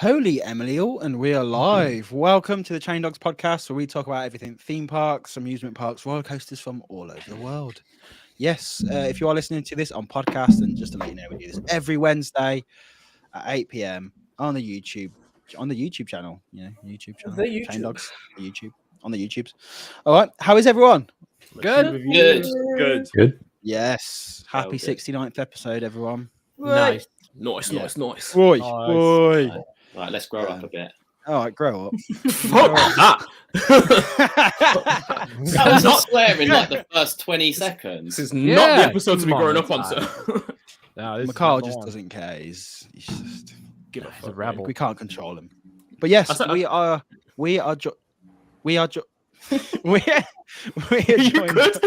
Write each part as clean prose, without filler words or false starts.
Holy Emily Alton, we are live. Welcome to the Chain Dogs podcast, where we talk about everything theme parks, amusement parks, roller coasters from all over the world. Yes, if you are listening to this on podcast, and just to let you know, we do this every Wednesday at 8 p.m. on the YouTube channel. YouTube channel. The YouTube. Chain Dogs, the YouTube, on the YouTubes. All right, how is everyone? Good. Yes, happy 69th episode, everyone. Nice. Boy. Right, let's grow up a bit. All right, grow up. Fuck that. That was not swearing like the first 20 seconds. This is not the episode to be growing up on, sir. No, McCall just doesn't care. He's just Give a He's a fuck. rebel. we can't control him. But yes, we are You joined. good?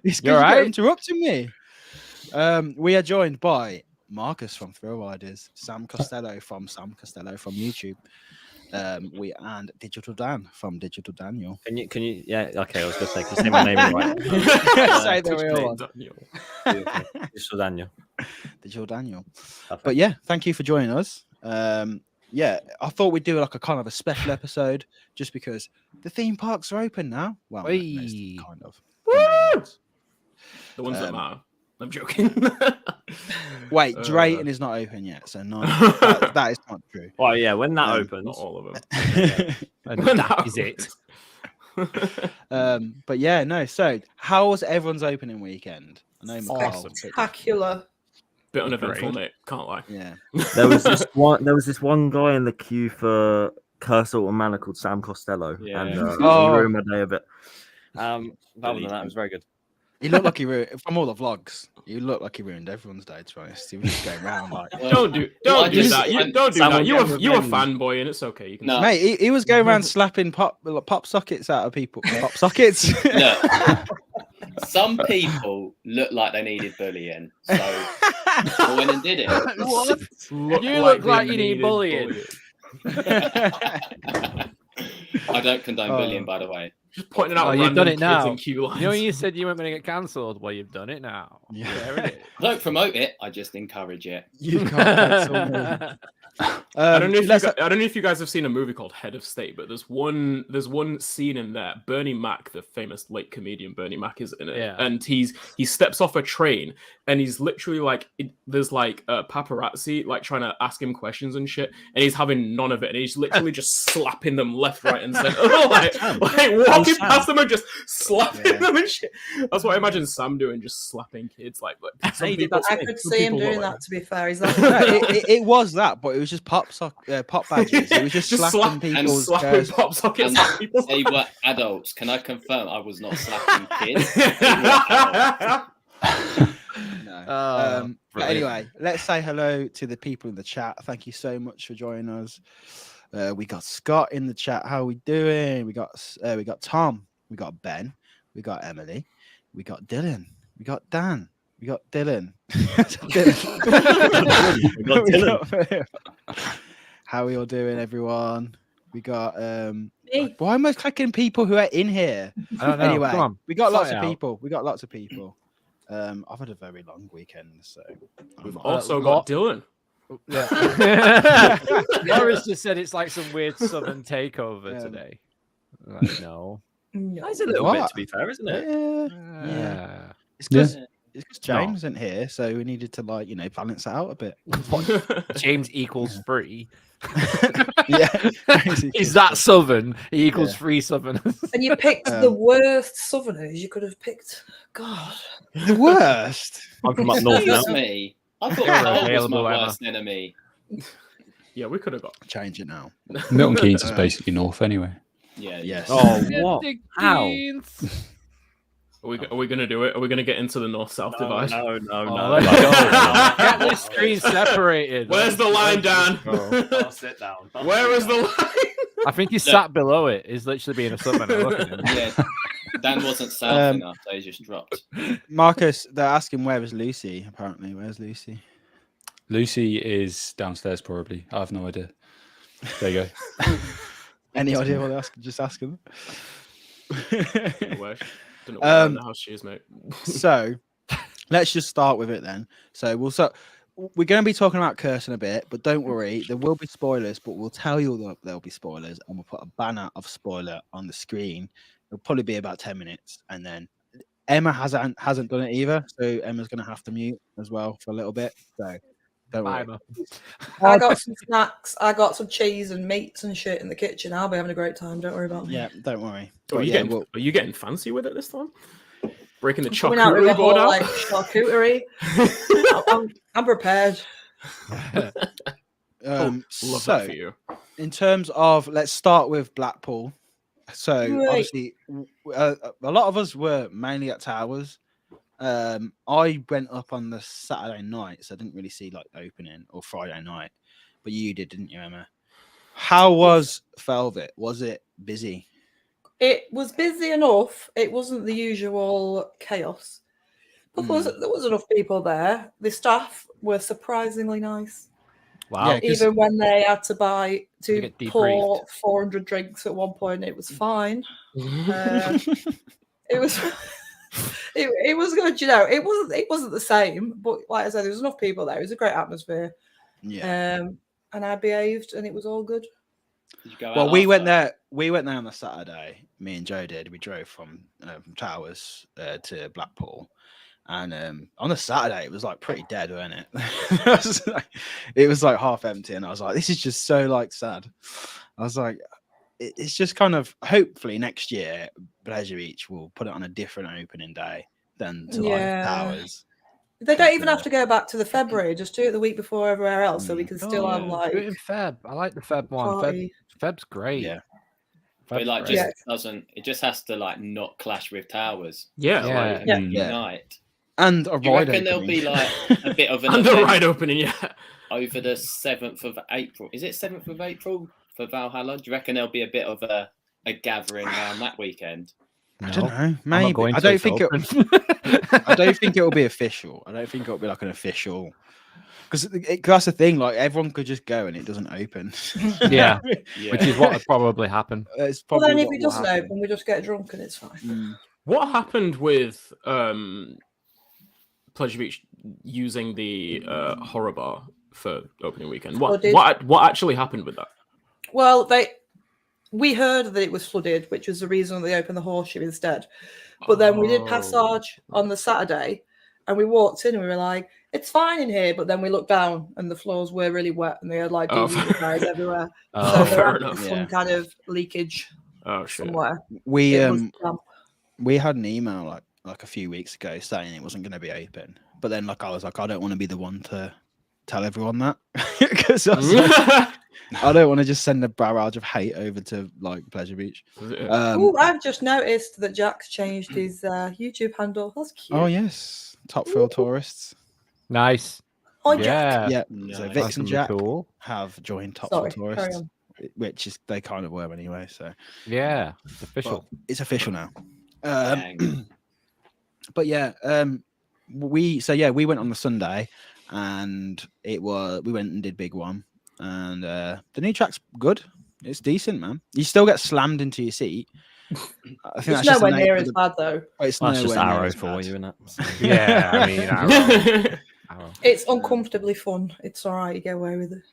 He's You all right? interrupting me. We are joined by Marcus from Thrill Riders, Sam Costello from YouTube. We and DigitalDan from Digital Daniel. Can you? Yeah. Okay. I was going to say, can you say my name right? Say the real one. Digital Daniel. Digital Daniel. Perfect. But yeah, thank you for joining us. Yeah, I thought we'd do like a kind of a special episode just because the theme parks are open now. Well, Whee! kind of. Woo! The ones that matter. I'm joking. Wait, Drayton is not open yet, so no, that is not true. Well, yeah. When that opens, Not all of them. and When that that is it. But yeah, no. So, how was everyone's opening weekend? I know McCall. Spectacular. Bit uneventful, mate. Can't lie. Yeah. There was this one guy in the queue for Alton Manor called Sam Costello, Yeah. and he Oh. ruined my day a bit. Other than that, it was very good. He looked like he ruined from all the vlogs. You looked like he ruined everyone's day. To be honest, he was just going around like, Don't do I that. just- Don't do Sam that. will You get a revenge. fanboy, and it's okay. You can. No. mate. He was going around slapping pop sockets out of people. Pop sockets. Look, some people look like they needed bullying, so I went and did it. What? You look like you need bullying. I don't condone bullying, by the way. Just pointing out Oh, you've random done it kids now. in queue lines. You know, you said you weren't going to get cancelled. Well, you've done it now. Yeah. There it I don't promote it, I just encourage it. You can't cancel me. is. I don't know if let's- I don't know if you guys have seen a movie called Head of State, but there's one scene in there. Bernie Mac, the famous late comedian Bernie Mac, is in it, Yeah. and he steps off a train, and he's literally like there's like a paparazzi like trying to ask him questions and shit, and he's having none of it, and he's literally just slapping them left, right, and center, like walking past them and just slapping them and shit. That's what I imagine Sam doing, just slapping kids like. Some Hey, did people, that I could some see him people doing look that, to be fair. Is that No, it was that, but it was just pop badges. It was just Just slapping slap- people's slapping chairs. pop sockets And at people. they were adults. Can I confirm I was not slapping kids? They were adults. No. Oh, But anyway, let's say hello to the people in the chat. Thank you so much for joining us. We got Scott in the chat. How are we doing? We got Tom. We got Ben. We got Emily. We got Dylan. We got Dan. We got Dylan. We got Dylan. How are you all doing, everyone? We got me? why am I clicking people who are in here? I don't know. Anyway, Come on. we got lots Sort of it out. people. We got lots of people. I've had a very long weekend, so We've I'm- also what? got Dylan. Yeah. Morris just said it's like some weird southern takeover Yeah. today. Like, no. No. It's a little bit, What? to be fair, isn't it? Yeah. It's because James isn't here, so we needed to balance it out a bit. James equals free. Yeah, He's that southern. He equals free southerners. And you picked the worst southerners you could have picked. God. the worst. I'm from up north now. Excuse me. I thought You're Carl was available, my Emma. worst enemy. Yeah, we could have got. Change it now. Milton Keynes is basically north anyway. Yeah. Yes. Oh, what? How? Are we gonna do it? Are we gonna get into the north-south divide? No. Oh, let's go. Get this screen separated. Where's the line, Dan? I'll sit down. Where is the line? I think he's sat below it. He's literally being a southerner. Look at him. Yeah. Dan wasn't south enough, so he just dropped. Marcus, they're asking where is Lucy. Apparently, where's Lucy? Lucy is downstairs probably. I have no idea. There you go. Any idea what they're asking? Just ask them. Don't know where in the house she is, mate. So let's just start with it then. So we'll start. we're going to be talking about cursing a bit, but don't worry, there will be spoilers. But we'll tell you that there'll be spoilers, and we'll put a banner of spoiler on the screen. It'll probably be about 10 minutes, and then Emma hasn't done it either, so Emma's going to have to mute as well for a little bit. So don't worry. I got some snacks. I got some cheese and meats and shit in the kitchen. I'll be having a great time. Don't worry about me. Yeah, don't worry. Are But you getting fancy with it this time? Breaking the Coming out with a charcuterie board whole, out? like, charcuterie. I'm prepared. Love so that for you. in terms of, let's start with Blackpool. So Right. obviously, a lot of us were mainly at Towers. I went up on the Saturday night, so I didn't really see like the opening, or Friday night, but you did, didn't you, Emma? How was Velvet? Was it busy? It was busy enough. It wasn't the usual chaos. But there was enough people there. The staff were surprisingly nice. Wow. Yeah, 'cause- Even when they had to You get pour 400 drinks at one point, it was fine. It was it was good, you know. It wasn't the same, but like I said, there was enough people there. It was a great atmosphere. Yeah. And I behaved, and it was all good. Did you go Well, out we after? went there. We went there on the Saturday. Me and Joe did. We drove from Towers to Blackpool, and on the Saturday it was like pretty dead, wasn't it? It was like half empty, and I was like, "This is just so like sad." I was like, "It's just kind of hopefully next year, Pleasure Beach will put it on a different opening day than to like Towers." They don't even have to go back to the February. Just do it the week before everywhere else, so we can still have like do it in Feb. I like the Feb one. party. Feb's great. Yeah. But Feb's like, great. just doesn't. It just has to like not clash with Towers. Yeah, Yeah. like, Yeah. Unite. And a Do you ride reckon there'll be opening. like a bit of an and the event ride opening, yeah. over the 7th of April? Is it 7th of April for Valhalla? Do you reckon there'll be a bit of a gathering around that weekend? I don't know. I'm not Maybe. going I to, don't it's think open. I don't think it will be official. I don't think it will be like an official. Because that's the thing. Like everyone could just go and it doesn't open. Yeah. Yeah. Which is what would probably happen. It's Well, probably then if what it will doesn't happen. open, we just get drunk and it's fine. Mm. What happened with Pleasure Beach using the horror bar for opening weekend? What Flooded. what actually happened with that? Well, we heard that it was flooded, which was the reason they opened the horseshoe instead. But then we did passage on the Saturday, and we walked in and we were like, "It's fine in here." But then we looked down, and the floors were really wet, and they had like DVD guys everywhere. Oh, So fair there had enough. some Yeah. kind of leakage Oh shit. somewhere. We It was damp. we had an email like a few weeks ago saying it wasn't going to be open, but then like I was like, I don't want to be the one to tell everyone that because I was like, I don't want to just send a barrage of hate over to like Pleasure Beach. Oh, I've just noticed that Jack's changed his YouTube handle. That's cute. Oh yes, Top Thrill Tourists. Nice. Oh, Jack. Yeah, Nice. so That's Vix That's and gonna be Jack cool. have joined Top Sorry, Thrill carry Tourists, on. which is they kind of were anyway. So Yeah. It's official. well, it's official now. Dang. But yeah, we went on the Sunday, and we went and did Big One, and the new track's good. It's decent, man. You still get slammed into your seat. I think It's that's just nowhere the near nature as of bad though. it's That's just nowhere near Arrow as for bad. you, isn't it? Yeah, I mean, Arrow. It's uncomfortably fun. It's all right. You get away with it.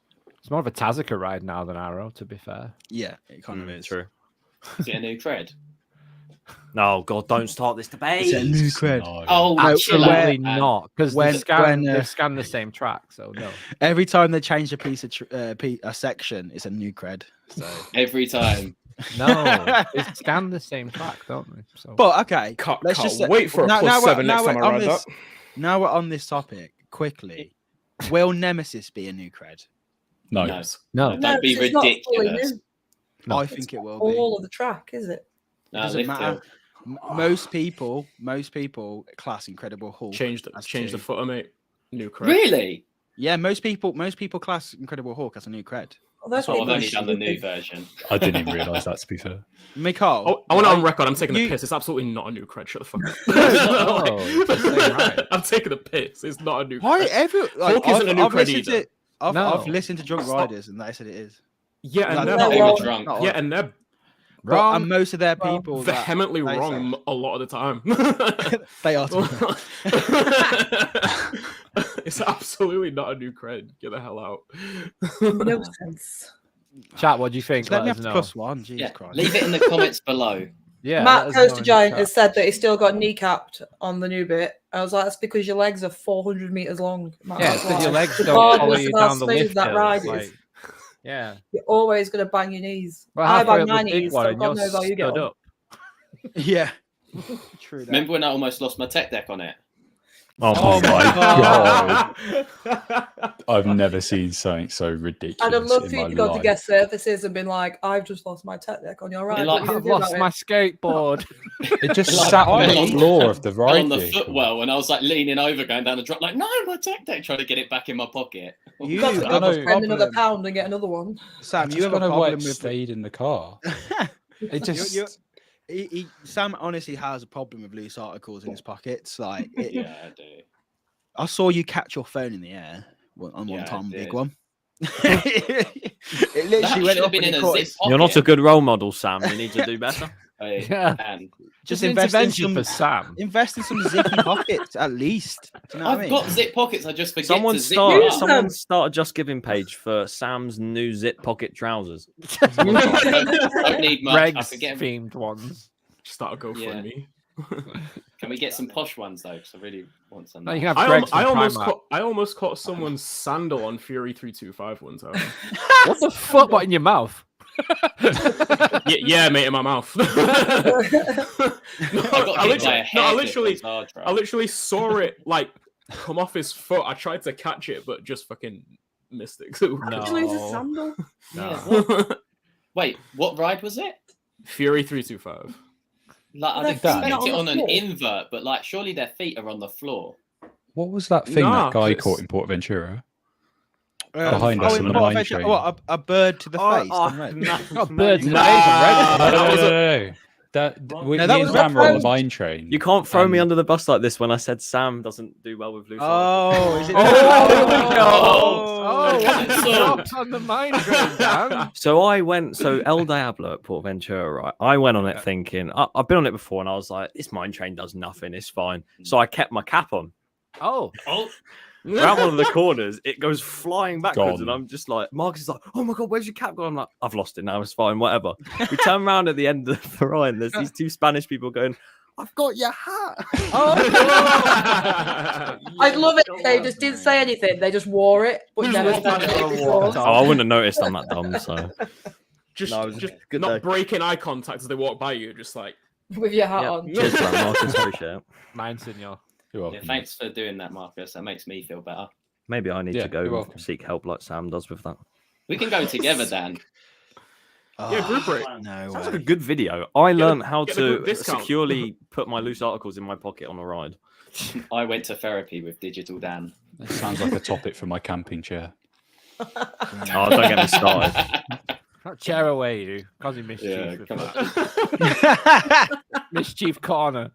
It's more of a Tazika ride now than Arrow, to be fair. Yeah, it kind of is. True. Is it a new cred? No, God, don't start this debate. It's a new cred. No. Oh, No, chill out, Absolutely man. not, because when- they've when, scanned the same track, so no. Every time they change a piece of a section, it's a new cred. So, Every time. No, they scan the same track, don't they? So but okay, Can't let's wait for a now plus we're- 7 next now time we're I on ride this- that. Now we're on this topic quickly. Will Nemesis be a new cred? No. No. no, Don't be 'cause it's not fully ridiculous. new. No. I think it will be. All of the track, is it? No, Doesn't lift matter. it. Most people class Incredible Hulk. Change the as change the two. footer, mate. New cred. Really? Yeah, most people class Incredible Hulk as a new cred. Well, those Oh, I've people are only done the new stupid. version. I didn't even realise that, to be fair. Mikhail, Oh, I want it on record. I'm taking You- the piss. It's absolutely not a new cred. Shut the fuck up. No, it's the same ride. I'm taking the piss. It's not a new why cred. every like, Hulk isn't a new cred listened either. to I've No. listened to Drunk Stop. Riders and they said it is. Yeah, Like, and they're they're not They were wrong. drunk. Not yeah, on. and they're But and most of their people vehemently that they wrong a lot of the time. they are. It's absolutely not a new cred. Get the hell out. No sense. Chat, what do you think? Let me us have to know. +1. Jesus Christ. Leave it in the comments below. Yeah, Matt let us know in Coaster the Giant chat. has said that he's still got kneecapped on the new bit. I was like, that's because your legs are 400 meters long. Matt, Yeah, that's it's because your why. legs don't Regardless follow of you how down the smooth lift that hill. ride Like, is. yeah. You're always going to bang your knees. We're I halfway bang up my the big knees, one so and God you're knows how you get stood on. up. Yeah. True. That. Remember when I almost lost my tech deck on it? Oh my god! I've never seen something so ridiculous. I'd have loved in for you my to go to life. guest services and been like, I've just lost my tech deck on your ride. like, What are you I've gonna do lost about my it? skateboard. It just Like, sat on I the fell floor of the Fell ride on the vehicle. footwell, and I was like leaning over, going down the drop, like, no, my tech deck, trying to get it back in my pocket. You Got to have go a spend another problem. £1 and get another one. Sam, you I have don't a know why problem it with stayed in the car. It just Sam honestly has a problem with loose articles in his pockets. Like, Yeah, I do. I saw you catch your phone in the air on Yeah, one I time, big did. one. It That literally went should have up been and in it a caught zip his- pocket. You're not a good role model, Sam. You need to do better. Yeah. And Just an invest in intervention for some. Sam. Invest in some zippy pockets at least. Do you know what I I've mean? got zip pockets. I just forget Someone to zip start. them Use up. Someone start a Just Giving page for Sam's new zip pocket trousers. Don't need much. I Greg's forget. themed ones. Start a GoFundMe. Can we get some posh ones though? Because I really want some. No, you nice. can have Greg's I from almost Primark. I almost caught someone's sandal on Fury 325 one time. What the fuck? What in your mouth? yeah, mate, in my mouth. No, I got hit by a I hair literally, clip on Zara. I literally saw it like come off his foot. I tried to catch it, but just fucking missed it. Actually, it's a sandal. Yeah, what? Wait, what ride was it? Fury 325. Like, Well, I'd their feet expect not it on on the an floor. invert, but like, surely their feet are on the floor. What was that thing Nah, that guy 'cause caught in Port Ventura? Uh, Behind us in on the Port mine Ventura- train. What, a bird to the face? on red? Got birds in the Nah. face and red. That was No. That No, me that and was Ram were on the proposed. mine train. You can't throw me and- under the bus like this when I said Sam doesn't do well with loose articles. Oh, is it? Oh, here we go. Oh. Oh, what So- dropped on the mine train, Dan? So I went, El Diablo at Port Ventura, right? I went on it thinking, I've been on it before, and I was like, this mine train does nothing, it's fine. So I kept my cap on. Oh, Oh, Around one of the corners, it goes flying backwards, and Gone. I'm just like, Marcus is like, oh my god, where's your cap gone? I'm like, I've lost it now, it's fine, whatever. We turn around at the end of the ride, and there's these two Spanish people going, I've got your hat. I'd love it if they just didn't say anything. They just wore it, but Just never walked said by it anything and before. walked Oh, I wouldn't have noticed I'm that dumb, so. just, No, it was a just good not day. breaking eye contact as they walk by you. Just like With your hat Yeah. on. Cheers for that, Marcus, appreciate it. mine, senor. You're yeah, welcome. thanks for doing that, Marcus. That makes me feel better. Maybe I need Yeah, to go you're welcome. seek help like Sam does with that. We can go together, Dan. yeah, group rate. No Sounds like way. a good video. I Get a- learned how get a group to discount. securely put my loose articles in my pocket on a ride. I went to therapy with DigitalDan. That sounds like a topic for my camping chair. Oh, don't get me started. Not chair away, you. Causing mischief. Yeah, with come that. Mischief corner.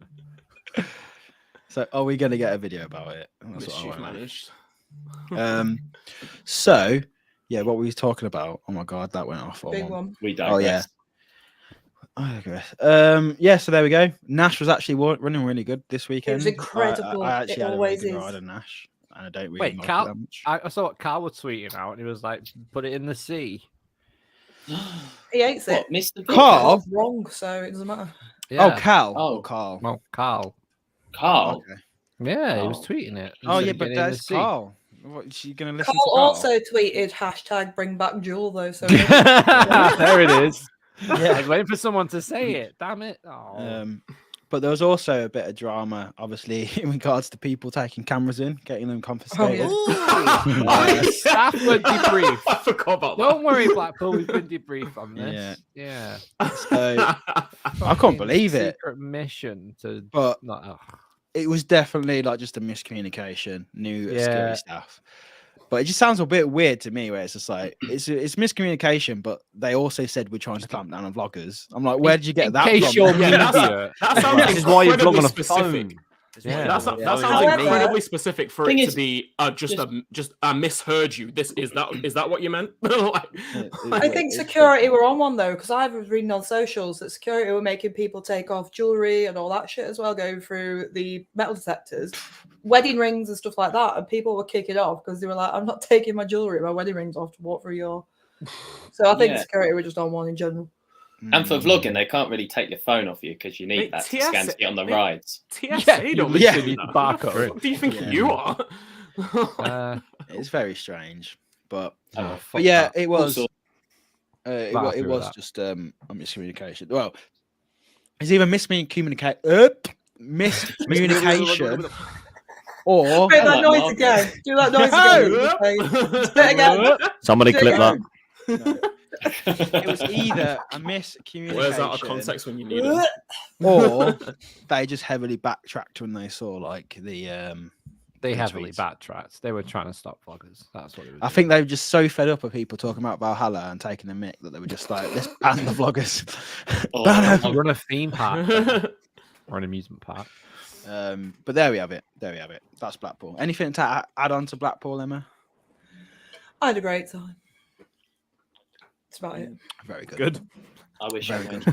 So, are we going to get a video about it? That's what I Mischief wanna know. managed. So, yeah, what were we talking about? Oh my god, that went off. Big one. We don't. Oh, yeah. I digress. Yeah, so there we go. Nash was actually running really good this weekend. incredible. I actually It had a really always good is. ride on Nash, and I don't really Wait, like Cal- it that much. I saw what Carl was tweeting out, and he was like, put it in the sea. He hates it. What, Mr. Carl? It's wrong, so it doesn't matter. Oh, Cal. Oh. Oh, Carl. Well, Carl. Carl. Okay. Yeah, he was Oh. tweeting it. Oh, He yeah, said, but "Get it in the that's sea." Carl. What, is she going to listen Carl to Carl? also tweeted hashtag bring back Jewel though. So There it is. I Yeah. was waiting for someone to say it. Damn it. Oh. But there was also a bit of drama, obviously, in regards to people taking cameras in, getting them confiscated. Staff were debriefed. I forgot about Don't worry, Blackpool. We've been debriefed on this. Yeah. So that. I can't believe it. Secret mission to But not. Oh. it was definitely like just a miscommunication, new Yeah. scary stuff. But it just sounds a bit weird to me, where it's just like it's miscommunication, but they also said we're trying to clamp down on vloggers. I'm like, where did you get In that case from? you're Yeah, media. that sounds This is why you vlog on a incredibly specific. phone. Yeah. That sounds However- incredibly specific for Thing it is, to be just misheard you. Is that what you meant? Like, I think security were on one though, because I was reading on socials that security were making people take off jewelry and all that shit as well, going through the metal detectors, wedding rings and stuff like that, and people were kicking off because they were like, "I'm not taking my jewelry, my wedding rings off to walk through your." So I think Yeah. security were just on one in general. And for vlogging, they can't really take your phone off you because you need Mate, that to scan to get on the rides. TSA you don't literally do need that. the barcode. Who the fuck do you think you are? It's very strange, but Fuck yeah, that. it was. Also- It Happy with was that. just a miscommunication. Well, it's either miscommunication or Do that like noise Marcus. again. Do that noise again. Say it again. Somebody clip that. it was either a miscommunication Where's out of context when you need it? or they just heavily backtracked when they saw like the They the heavily tweets. backtracked. They were trying to stop vloggers. That's what it was. I think they were just so fed up of people talking about Valhalla and taking the mic that they were just like, let's ban the vloggers. Oh, Ban 'em. run a theme park or an amusement park. But there we have it. That's Blackpool. Anything to add on to Blackpool, Emma? I had a great time. That's about it. Very good. Good. I wish I Very went.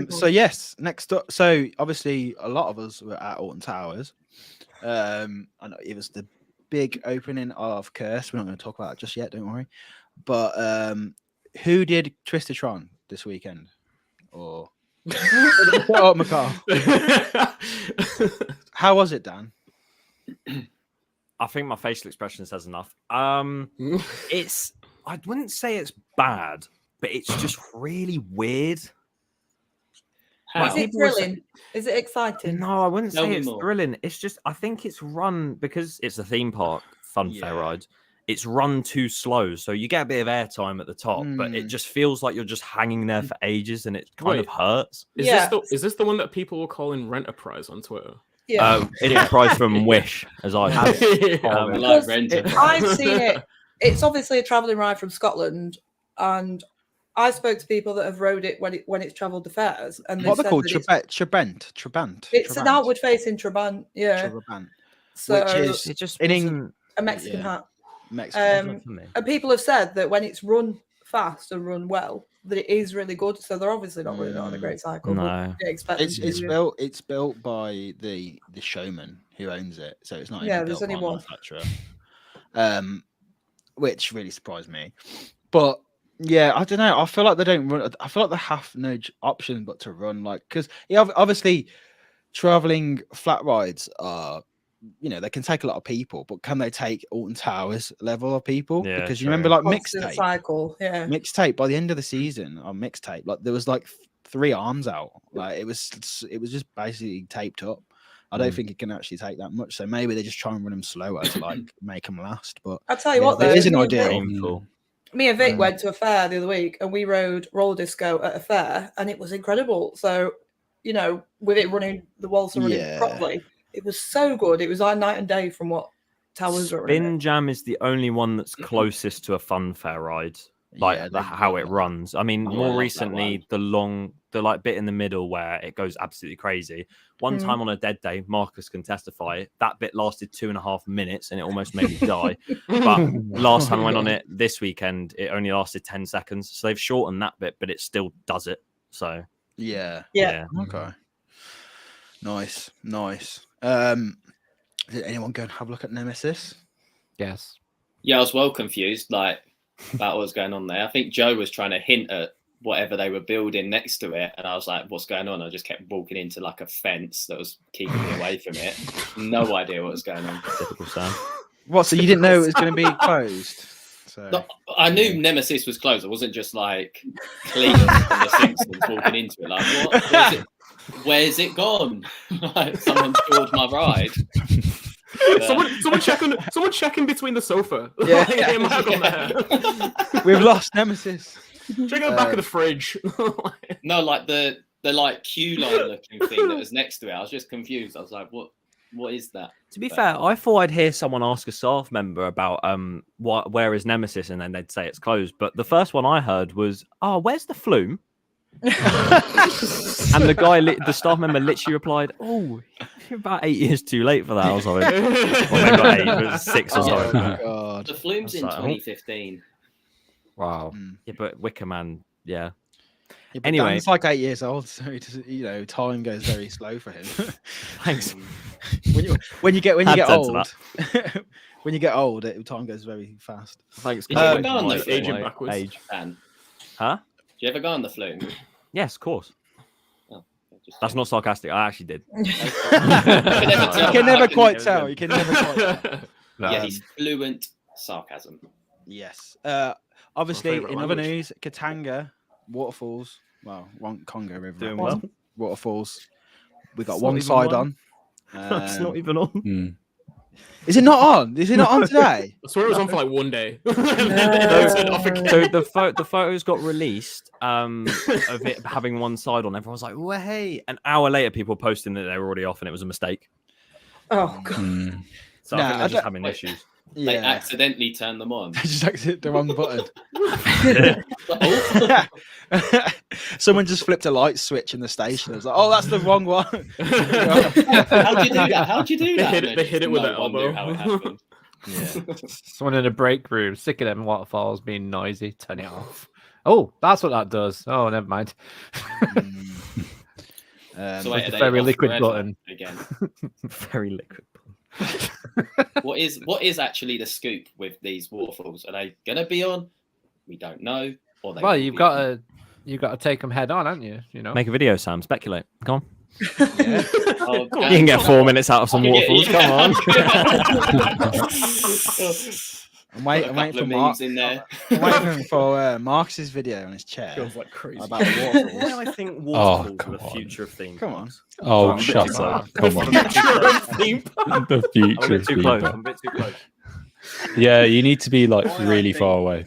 good. So yes, next up. So obviously, a lot of us were at Alton Towers. I know it was the big opening of Curse. We're not going to talk about it just yet. Don't worry. But who did Twistertron this weekend? Or shut up, McCall. How was it, Dan? I think my facial expression says enough. It's I wouldn't say it's bad, but it's just really weird. How? Is it people were saying- thrilling? Is it exciting? No, I wouldn't Tell say me it's more. thrilling. It's just I think it's run because it's a theme park fun fair Yeah. ride. It's run too slow, so you get a bit of airtime at the top, but it just feels like you're just hanging there for ages, and it kind of Wait. hurts. Yeah. Is this the one that people were calling Rent-A-Prize on Twitter? Yeah. Enterprise from Wish, as I have it. I Um, like Because renting. I've seen it. It's obviously a travelling ride from Scotland, and I spoke to people that have rode it when it's travelled to fairs, and they What are said they called? that Trabant. it's an outward facing Trabant, yeah. Trabant. So Which is it just in wasn't a Mexican yeah. hat. Mexican. for me. And people have said that when it's run fast and run well, that it is really good. So they're obviously not running it on a great cycle. No. But they expect them It's to. it's built by the showman who owns it, so it's not Yeah, even there's built by only a one. manufacturer. Which really surprised me. But yeah, I don't know. I feel like they don't run. I feel like they have no option but to run, like, because obviously traveling flat rides are, they can take a lot of people, but can they take Alton Towers level of people? Yeah, Because you true. remember, like, Constant mixtape. cycle, yeah. Mixtape by the end of the season on mixtape, like there was like 3 arms out. Like it was just basically taped up. I don't think it can actually take that much. So maybe they just try and run them slower to like make them last. But I'll tell you what, it though. isn't me and ideal. Vic- Painful. Me and Vic went to a fair the other week, and we rode roller disco at a fair, and it was incredible. So, with it running, the walls are running Yeah. properly, it was so good. It was like night and day from what Towers are running. Spin Jam is the only one that's closest to a fun fair ride, like Yeah, how it runs. I mean, Oh, I more love that recently, the like bit in the middle where it goes absolutely crazy. One time on a dead day, Marcus can testify, that bit lasted 2.5 minutes and it almost made me die. But last time I went on it this weekend, it only lasted 10 seconds. So they've shortened that bit, but it still does it. So Yeah. Yeah. Okay. Nice. Did anyone go and have a look at Nemesis? Yes. Yeah, I was well confused, like, about what was going on there. I think Joe was trying to hint at whatever they were building next to it, and I was like, what's going on? I just kept walking into like a fence that was keeping me away from it. No idea what was going on. typical Sam. What? So you didn't know it was going to be closed? So No, I knew Nemesis was closed. I wasn't just like Cletus from The Simpsons walking into it. Like, what? Where's it gone? Like, someone stored my ride. Someone checking between the sofa. Yeah. It might have gone there. we've lost Nemesis. Check out the back of the fridge. No, like the like queue line looking thing that was next to it. I was just confused. I was like, what is that? To be fair, I thought I'd hear someone ask a staff member about where is Nemesis, and then they'd say it's closed. But the first one I heard was, "Oh, where's the flume?" And the guy, the staff member, literally replied, "Oh, you're about 8 years too late for that." I was like, "Well, maybe not 8, but 6 or Oh something." my god. The Flume's in That's like, 2015. Wow. Yeah, but Wicker Man, yeah. Yeah, but Anyway. Dan's like 8 years old, so he doesn't, time goes very slow for him. Thanks. when you get Had sense of old, when you get old, time goes very fast. Thanks. Did you ever go on my- the Flume? aging my backwards. age. Dan, Huh? did you ever go on the Flume? Yes, of course. Just- That's not sarcastic. I actually did. You can never quite tell. tell. You can never quite tell. Yeah, he's fluent sarcasm. Yes. Obviously, favourite in other language. news, Katanga waterfalls. Well, Congo River Doing Rapids, well. waterfalls. We got It's one not even side on. on. That's not even on. Mm. Is it not on? Is it not on today? I swear it was on for like one day. So the photos got released of it having one side on. Everyone was like, "Well, hey!" An hour later, people posting that they were already off and it was a mistake. Oh god. Mm. So Nah, I think I they're just don't- having Wait. issues. They Yeah. accidentally turned them on. Just accident the wrong button. Someone just flipped a light switch in the station. I was like, "Oh, that's the wrong one." How'd you do that? How'd you do They that? hit it- And they then hit it with no their one knew elbow. how it happened. Someone in a break room, sick of them waterfalls being noisy, turn it off. Oh, that's what that does. Oh, never mind. So wait, a are they very off liquid forever button. again. Very liquid. What is actually the scoop with these waterfalls? Are they gonna be on? We don't know. Or they Well, will you've be got on. to take them head on, haven't you? You know. Make a video, Sam. Speculate. Come on. Oh, You can get 4 minutes out of some Yeah, waterfalls. yeah. I'm Put a waiting couple for of Mark. memes in there. I'm waiting for Marcus's video on his chair Feels like crazy. about waterfalls. Why do I think Oh, waterfalls come are the on. future of theme Come on. parks? Oh, I'm a bit shut too up. close. Come on. The I'm a future bit of too theme close. park. I'm a bit too close. Yeah, you need to be like Why I really think far away.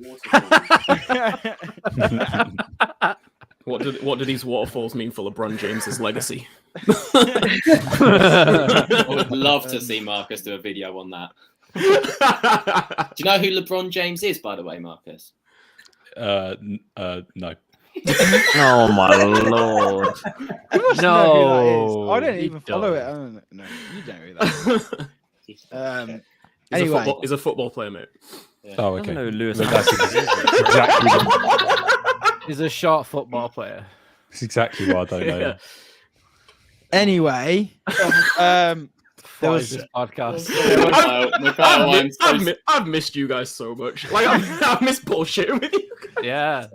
What do these waterfalls mean for LeBron James's legacy? I would love to see Marcus do a video on that. Do you know who LeBron James is, by the way, Marcus? No. Oh my lord! You must know who that is. I don't he even follow it. does. I don't know. No, you don't know who that is. He's Anyway. he's a football player, mate. Oh, I okay. don't know who Lewis. But that's exactly, He's a short football player. that's exactly why I don't know. Yeah. Anyway, there What was is this podcast? Mikhail, I'm so I've missed you guys so much. Like I've missed bullshitting with you. Yeah.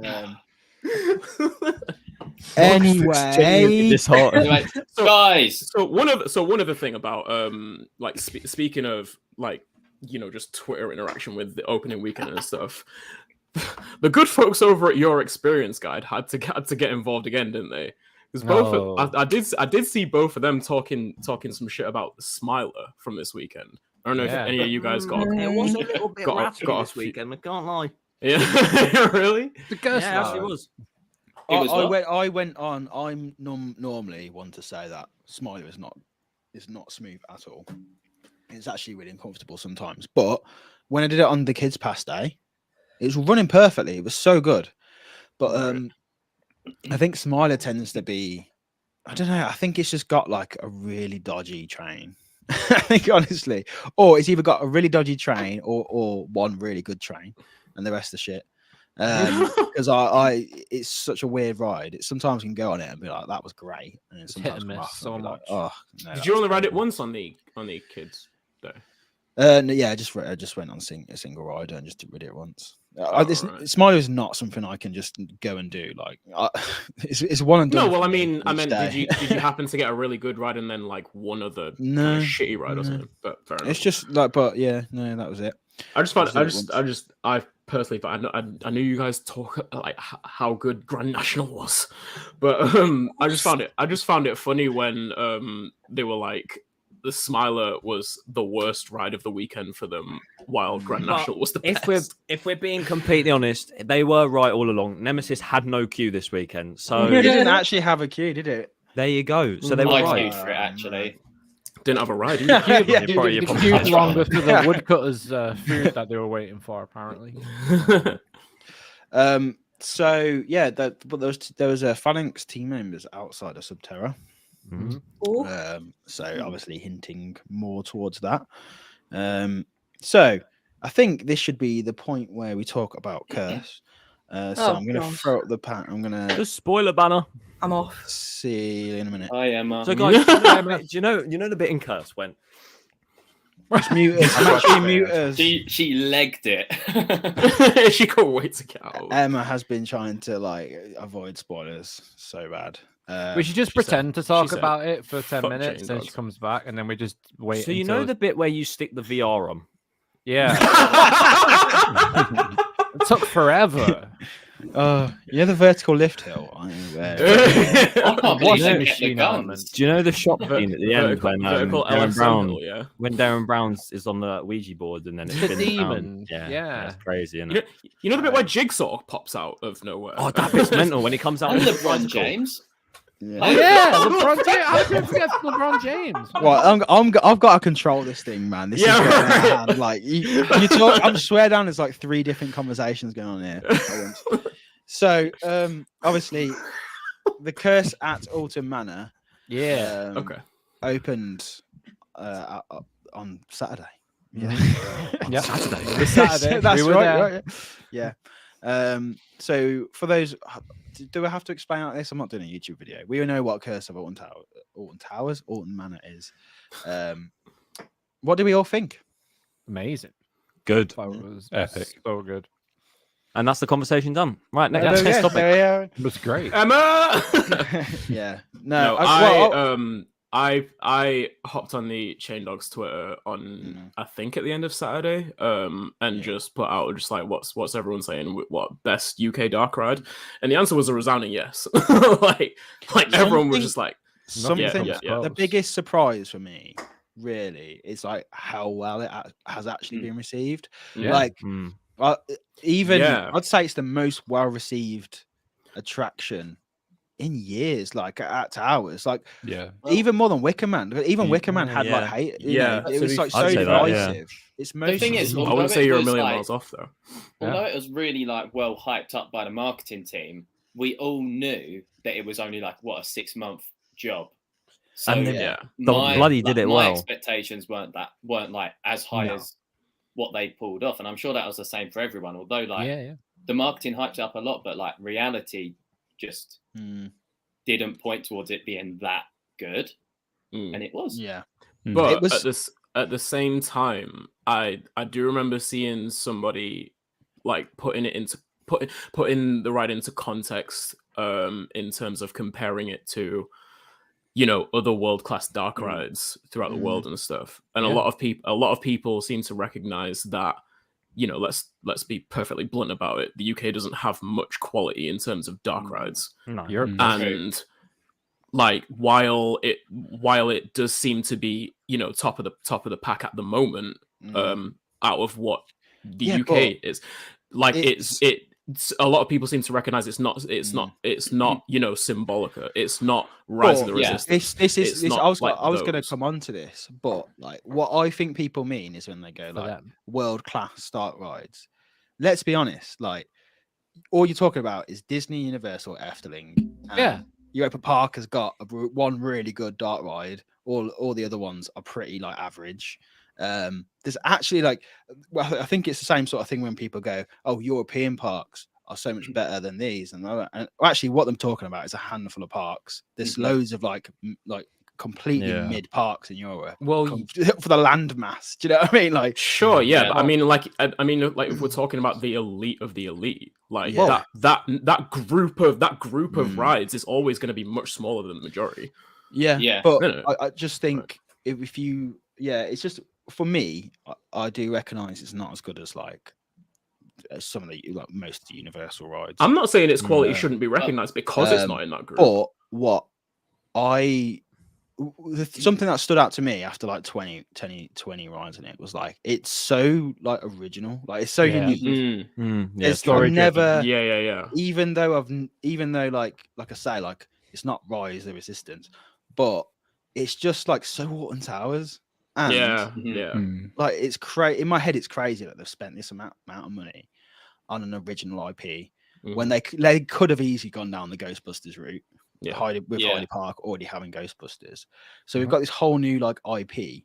anyway. Disheartened. Anyway, guys. So one other thing about like speaking of like just Twitter interaction with the opening weekend and stuff. The good folks over at Your Experience Guide had to get involved again, didn't they? Because No. I did see both of them talking some shit about Smiler from this weekend. I don't know Yeah. if any of you guys got. It was a little bit Got a- ratty got a this few- weekend. I can't lie. Yeah, really. The ghost Yeah, it actually lad. was. It was what? I went on. I'm normally one to say that Smiley is not smooth at all. It's actually really uncomfortable sometimes. But when I did it on the kids' pass day, it was running perfectly. It was so good. But I think Smiler tends to be. I don't know. I think it's just got like a really dodgy train. I think honestly, or it's either got a really dodgy train or one really good train, and the rest of shit. Because it's such a weird ride. It sometimes can go on it and be like, "That was great," and then It's sometimes hit and come miss off and so be like, much. "Oh, no, Did you only ride it once on the kids day? No, yeah, I just went on a single rider and just rid it once. Right. Smiley is not something I can just go and do. Like, it's one and done. No, well, for I me mean, each day. did you happen to get a really good ride and then like one other No, kind of shitty ride or no. something? But fair enough. It's just like, but yeah, no, that was it. I just found Just did it I personally thought I knew you guys talk like how good Grand National was, but I just found it funny when they were like the Smiler was the worst ride of the weekend for them, while Grand Well, National was the best. If we're being completely honest, they were right all along. Nemesis had no queue this weekend, so It didn't actually have a queue, did it? there you go. So they were I right. queued for it actually. Didn't have a ride either. Yeah, The probably- queued probably- longer for the woodcutters' food that they were waiting for, apparently. So yeah, but there was a Phalanx team members outside of Subterra. Ooh. So obviously hinting more towards that. So I think this should be the point where we talk about Curse. So Oh, I'm going to gosh. throw up the pan. I'm going to The spoiler banner. I'm off. see you in a minute. Hi, Emma. So guys, do you know the bit in Curse when Just mute us. I'm actually mute us. She legged it. She can't wait to get out. Emma has been trying to like avoid spoilers so bad. We should just she said- pretend to talk said, about it for 10 "Fuck minutes, chain then dogs." she comes back, and then we just wait. So you know the bit where you stick the VR on? Yeah. It took forever. Yeah, the vertical lift hill. I can't believe Washing they get the machine guns. element. Do you know the shot scene at the end when vertical Darren LSM Brown hill, yeah. when Darren Brown's is on the Ouija board and then it The spins demon, around? Yeah, yeah. it's crazy, isn't You know, it? you know the bit where Jigsaw pops out of nowhere? Oh, that bit's mental when he comes out. And with the LeBron bicycle. James. Yeah. Yeah, LeBron James. How can I forget LeBron James? Well, I've got to control this thing, man. This Yeah, is getting out of right. hand. Like you talk. I'm swear down. There's like 3 different conversations going on here. at once. So, obviously, the Curse at Alton Manor. Yeah. Okay. Opened on Saturday. Yeah. Yeah. Saturday. The Saturday. That's we were right. there. Yeah. So for those, do I have to explain out this? I'm not doing a YouTube video. We all know what Curse of Alton Manor is. What do we all think? Amazing. Good. That was Epic. so good. And that's the conversation done. Right, next Yeah, next topic. there It was great. Emma. we are. Yeah. No, No. I hopped on the Chain Dogs Twitter on I think at the end of Saturday, and just put out just like what's everyone saying, what best UK dark ride, and the answer was a resounding yes. like everyone was just like Something. yeah. The biggest surprise for me, really, is like how well it has actually been received. Yeah. Like, even Yeah. I'd say it's the most well received attraction in years. Like at Towers, like Yeah. even more than Wicker Man. Even Yeah. Wicker Man had like hate. You know, it was like so I'd say that, yeah. divisive. It's most. thing is, I although wouldn't say it you're a was, million like- miles off though. Although it was really like well hyped up by the marketing team, we all knew that it was only like what a 6-month job. So And Yeah. the bloody did it my well. expectations weren't like as high No. as what they pulled off, and I'm sure that was the same for everyone. Although like Yeah. the marketing hyped up a lot, but like reality just didn't point towards it being that good, and it was. Yeah. But It was- at the same time, I do remember seeing somebody like putting the ride into context in terms of comparing it to, you know, other world-class dark rides throughout the world and stuff. And Yeah. a lot of people seem to recognize that, you know, let's be perfectly blunt about it. The UK doesn't have much quality in terms of dark rides. No. Europe. And like while it does seem to be, you know, top of the pack at the moment, out of what the Yeah, UK is, like it's- it's a lot of people seem to recognize it's not you know, Symbolica, it's not Rise of the yeah. Resistance. This It's is. I not was like going to those. come on to this, but like what I think people mean is when they go For like them. world class dark rides. Let's be honest, like all you're talking about is Disney, Universal, Efteling. and Yeah. Europa Park has got one really good dark ride. All the other ones are pretty like average. There's actually like, well, I think it's the same sort of thing when people go, "Oh, European parks are so much better than these," and actually, what I'm talking about is a handful of parks. There's loads of like completely Yeah. mid parks in Europe. Well, For the land mass, do you know what I mean? Like, Sure, yeah, Yeah. but I mean, like if we're talking about the elite of the elite, like Yeah. that group of rides is always going to be much smaller than the majority. Yeah. But No. I just think if you, it's just for me, I do recognize it's not as good as like some of the like most of the Universal rides. I'm not saying its quality Yeah. shouldn't be recognized because it's not in that group. But what something that stood out to me after like 20 rides in it was like it's so like original, like it's so Yeah. unique. Yeah, I've story never, Yeah. even though like I say, like it's not Rise the Resistance, but it's just like so Alton Towers. And Yeah. like it's crazy in my head. It's crazy that they've spent this amount of money on an original IP, when they could have easily gone down the Ghostbusters route. Yeah. Hyde Yeah. Park already having Ghostbusters, so we've got this whole new like IP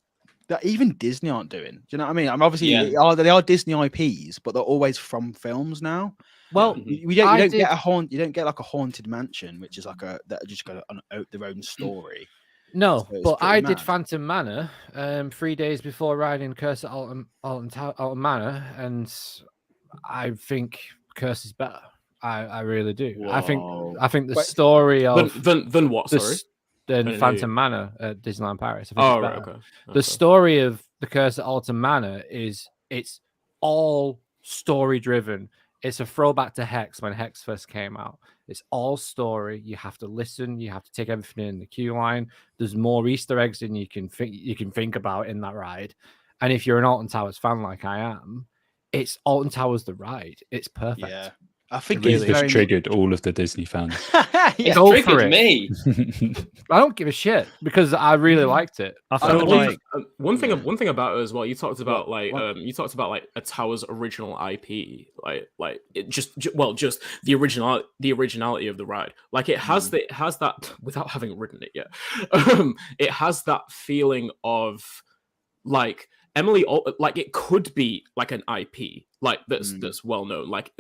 that even Disney aren't doing. Do you know what I mean? I'm obviously they are Disney IPs, but they're always from films now. Well, You don't get you don't get like a haunted mansion, which is like that just got their own story. No, So it's but pretty I did mad. Phantom Manor 3 days before riding Curse at Alton Manor, and I think Curse is better. I really do. Whoa. I think the story of Then what? Sorry. Then hear Phantom Manor at Disneyland Paris. I think Oh it's right, better. okay. The story of the Curse at Alton Manor is it's all story driven. It's a throwback to Hex when Hex first came out. It's all story. You have to listen. You have to take everything in the queue line. There's more Easter eggs than you can think about in that ride. And if you're an Alton Towers fan like I am, it's Alton Towers the ride. It's perfect. Yeah, I think It it's really This very triggered all of the Disney fans. It's Go for triggered it. me. I don't give a shit because I really liked it. I feel like one thing about it as well. You talked about What? you talked about like a Towers original IP, like it just the originality of the ride. Like it has that without having ridden it yet. It has that feeling of like Emily, like it could be like an IP, like that's well known, like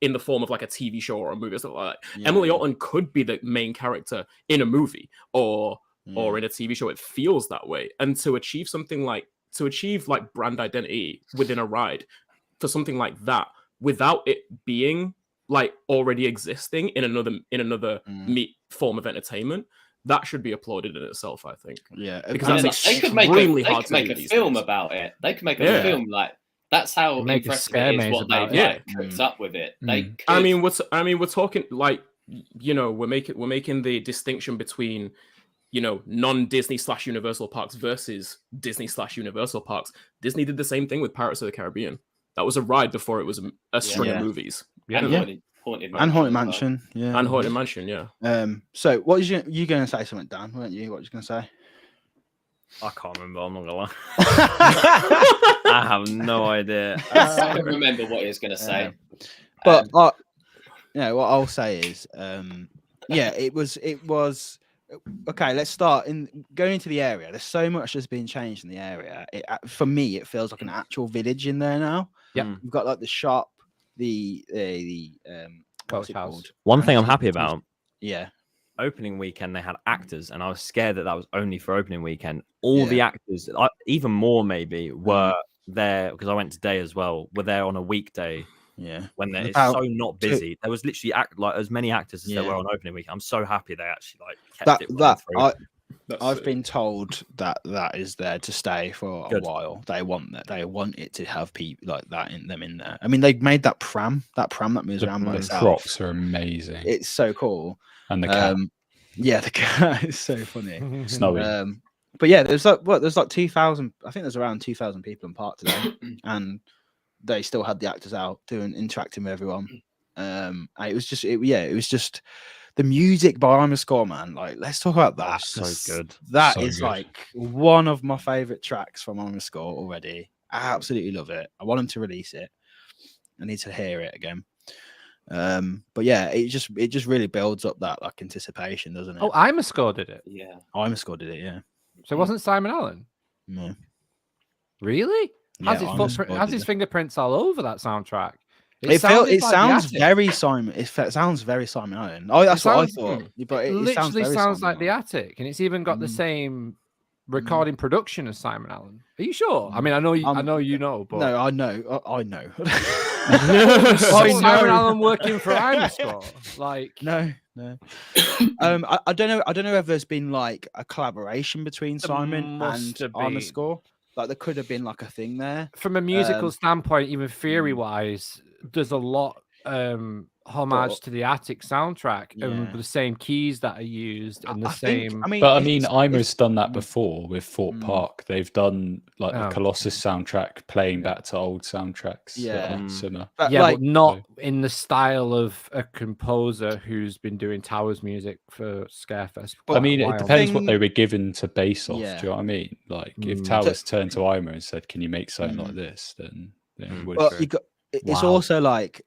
in the form of like a TV show or a movie or something like that. Emily Alton could be the main character in a movie or in a TV show. It feels that way, and to achieve brand identity within a ride for something like that without it being like already existing in another form of entertainment. That should be applauded in itself, I think. Yeah, Because that's They could make a film about it. They could make a film like that's how Make a impressive scare it is maze what about they've it. cooked up with it. They could. I mean, we're talking like, you know, we're making the distinction between, you know, non-Disney / Universal parks versus Disney / Universal parks. Disney did the same thing with Pirates of the Caribbean. That was a ride before it was a string of movies. Haunted Mansion, yeah, And Haunted Mansion, yeah. So what was you going to say something, Dan? Weren't you? What was you going to say? I can't remember. I'm not gonna lie. I have no idea. I don't remember what he was going to say. But what I'll say is, it was okay. Let's start in going into the area. There's so much that's been changed in the area. For me, it feels like an actual village in there now. Yeah, you've got like the shop, the what's it House. called? One thing I'm happy about. Yeah. Opening weekend, they had actors, and I was scared that was only for opening weekend. All the actors, even more maybe, were there because I went today as well. Were there on a weekday? Yeah, when it's so not busy. There was literally like as many actors as there were on opening week. I'm so happy they actually like kept it. I've been told that is there to stay for a while. They want that. They want it to have people like that in there. I mean, they made that pram that moves around by itself. Props are amazing. It's so cool. And the cat. The cat is so funny. Snowy. But yeah, there's like 2,000. I think there's around 2,000 people in park today, and they still had the actors out interacting with everyone. And it was just the music by I'm a Score, man. Like, let's talk about that. So good. That is like one of my favorite tracks from I'm a Score already. I absolutely love it. I want them to release it. I need to hear it again. But yeah, it just really builds up that like anticipation, doesn't it? Oh, I'm a Score did it. Yeah, I'm a Score did it. Yeah. So it wasn't Simon Allen? No. Really? Yeah, Has his fingerprints all over that soundtrack? It sounds very Simon. It sounds very Simon Allen. Oh, that's what I thought. But it literally sounds like the the Attic, and it's even got the same recording production as Simon Allen. Are you sure? I mean, I know you know, but no, I know. I know. Simon Allen working for I'm a Score. Like no. I don't know. I don't know if there's been like a collaboration between Simon and I'm a Score. Like there could have been like a thing there. From a musical standpoint, even theory-wise, there's a lot homage to the Attic soundtrack and the same keys that are used and the same. Imer's done that before with Fort Park. They've done like the Colossus soundtrack playing back to old soundtracks. But not in the style of a composer who's been doing Towers music for Scarefest. I mean, it depends what they were given to base off. Do you know what I mean? Like if Towers turned to Imer and said, "Can you make something like this?" Then it would. It's also like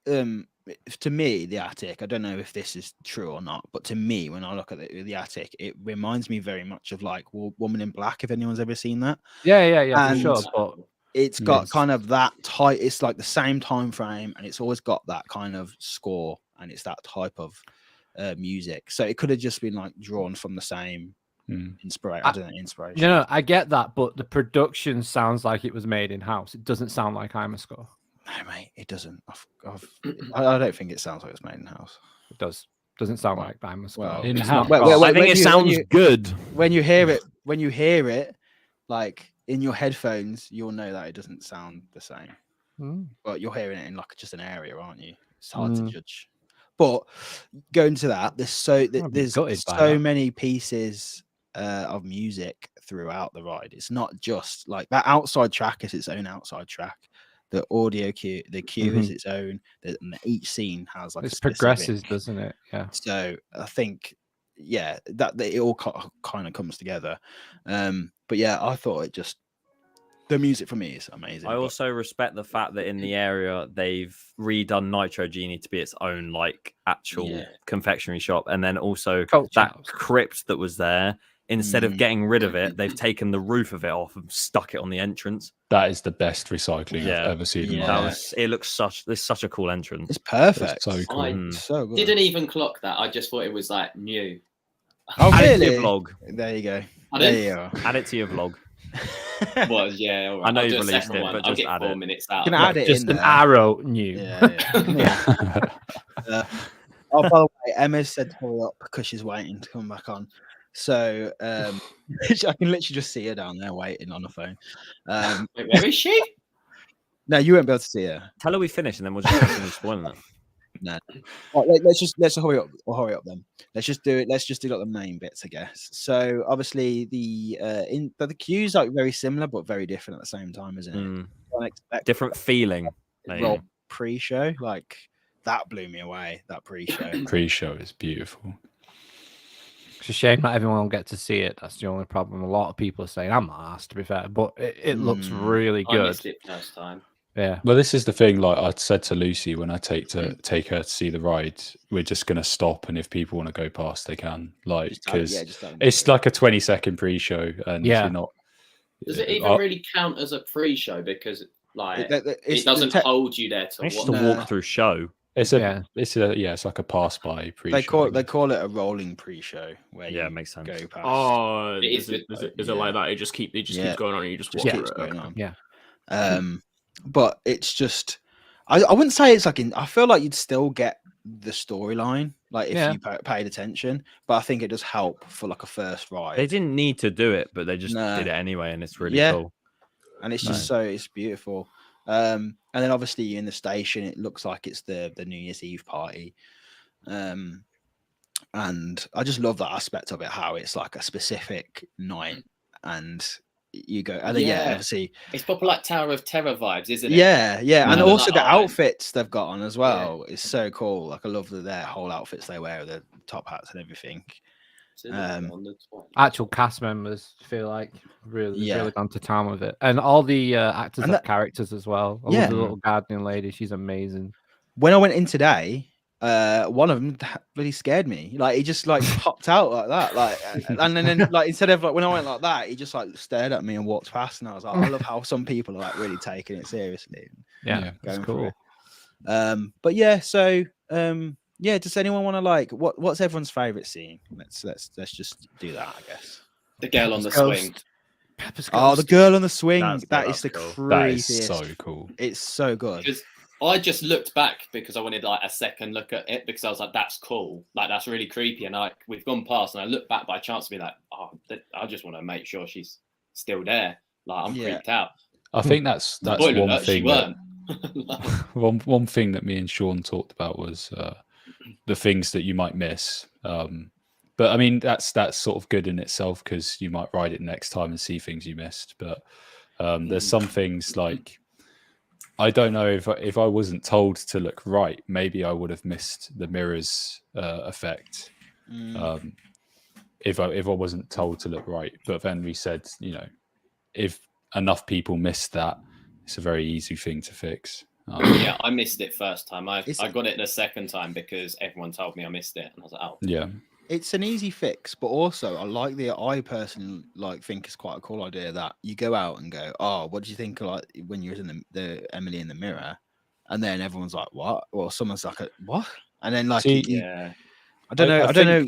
to me, the attic, I don't know if this is true or not, but to me, when I look at the attic, it reminds me very much of like Woman in Black, if anyone's ever seen that. Yeah, for And sure. But it's got Yes. kind of that tight, it's like the same time frame, and it's always got that kind of score, and it's that type of music. So it could have just been like drawn from the same inspiration. I don't know, inspiration. No, I get that, but the production sounds like it was made in house. It doesn't sound like I'm a score. No, mate, it doesn't. I don't think it sounds like it's made in house. It doesn't sound like I'm a score. Well, In It's house. not- I think it sounds good. When you hear it, like in your headphones, you'll know that it doesn't sound the same. But you're hearing it in like just an area, aren't you? It's hard to judge. But going to that, there's so many pieces of music throughout the ride. It's not just like that outside track is its own outside track. The audio cue, the cue is its own. And each scene has like it progresses, doesn't it? Yeah. So I think, yeah, that it all kind of comes together. But yeah, I thought the music for me is amazing. I also respect the fact that in the area they've redone Nitro Genie to be its own like actual confectionery shop, and then also that crypt that was there. Instead of getting rid of it, they've taken the roof of it off and stuck it on the entrance. That is the best recycling I've ever seen. In my life. It looks it's such a cool entrance. It's perfect. It's so cool. So good. Didn't even clock that. I just thought it was like new. Oh, Add it to really? your vlog. There you go. There you are. Add it to your vlog. Well, yeah. All right. I know I'll you've do a released second it, one. but I'll just get add 4 it. minutes out. You can add it Just in an there. arrow new. Yeah. Oh, by the way, Emma's said to hurry up because she's waiting to come back on. So I can literally just see her down there waiting on the phone. Wait, where is she? No, you won't be able to see her. Tell her we finish, and then we'll just finish spoiling it. No. Right, let's hurry up. We'll hurry up then. Let's just do it. Let's just do like the main bits, I guess. So obviously the cues are very similar but very different at the same time, isn't it? Unexpected. Different feeling. Roll pre-show, like that blew me away. That pre-show. Pre-show is beautiful. It's a shame not everyone will get to see it. That's the only problem. A lot of people are saying, I'm not asked, to be fair, but it looks really I good. missed it first time. Yeah. Well, this is the thing. Like I said to Lucy when I take her to see the ride, we're just going to stop, and if people want to go past, they can. Like because it's like a 20-second pre-show, and you're not. Does it even really count as a pre-show? Because like it doesn't hold you there to watch. It's just a walk-through show. It's like a pass-by pre-show. They call it a rolling pre-show. Where it makes sense. Go past. Oh, Is it like that? It just keeps going on, and you just walk keeps through it. going on. Yeah. But it's just, I wouldn't say it's like I feel like you'd still get the storyline, like if you paid attention. But I think it does help for like a first ride. They didn't need to do it, but they just did it anyway, and it's really cool. And it's just it's beautiful. And then obviously in the station, it looks like it's the New Year's Eve party. And I just love that aspect of it, how it's like a specific night, and you go, and then obviously it's proper like Tower of Terror vibes, isn't it? Yeah, and also the outfits they've got on as well is so cool. Like I love their whole outfits they wear, the top hats and everything. Actual cast members feel like really gone to town with it, and all the actors have characters as well. I love the little gardening lady; she's amazing. When I went in today, one of them really scared me. Like he just like popped out like that, like, and then like instead of like when I went like that, he just like stared at me and walked past, and I was like, I love how some people are like really taking it seriously. Yeah, that's cool. But yeah, so does anyone want to like what's everyone's favorite scene? Let's just do that, I guess. The girl on the swing. Oh, the girl on the swing. That's the cool. craziest. That is so cool. It's so good. Because I just looked back because I wanted like a second look at it, because I was like, that's cool. Like that's really creepy. And like we've gone past, and I looked back by chance to be like, oh, I just want to make sure she's still there. Like I'm creeped out. I think that's Spoiler one alert, thing. she weren't. One thing that me and Sean talked about was the things that you might miss. But I mean, that's sort of good in itself, because you might ride it next time and see things you missed. But there's some things like, I don't know if I wasn't told to look right, maybe I would have missed the mirrors effect. If I wasn't told to look right. But then we said, if enough people missed that, it's a very easy thing to fix. Yeah, I missed it first time. I It's- got it the second time because everyone told me I missed it, and I was like, oh. Yeah. It's an easy fix, but also I personally think it's quite a cool idea that you go out and go, oh, what do you think like when you was in the Emily in the Mirror, and then everyone's like, what? Or someone's like, what? And then like, See, Yeah. I don't know. I don't know.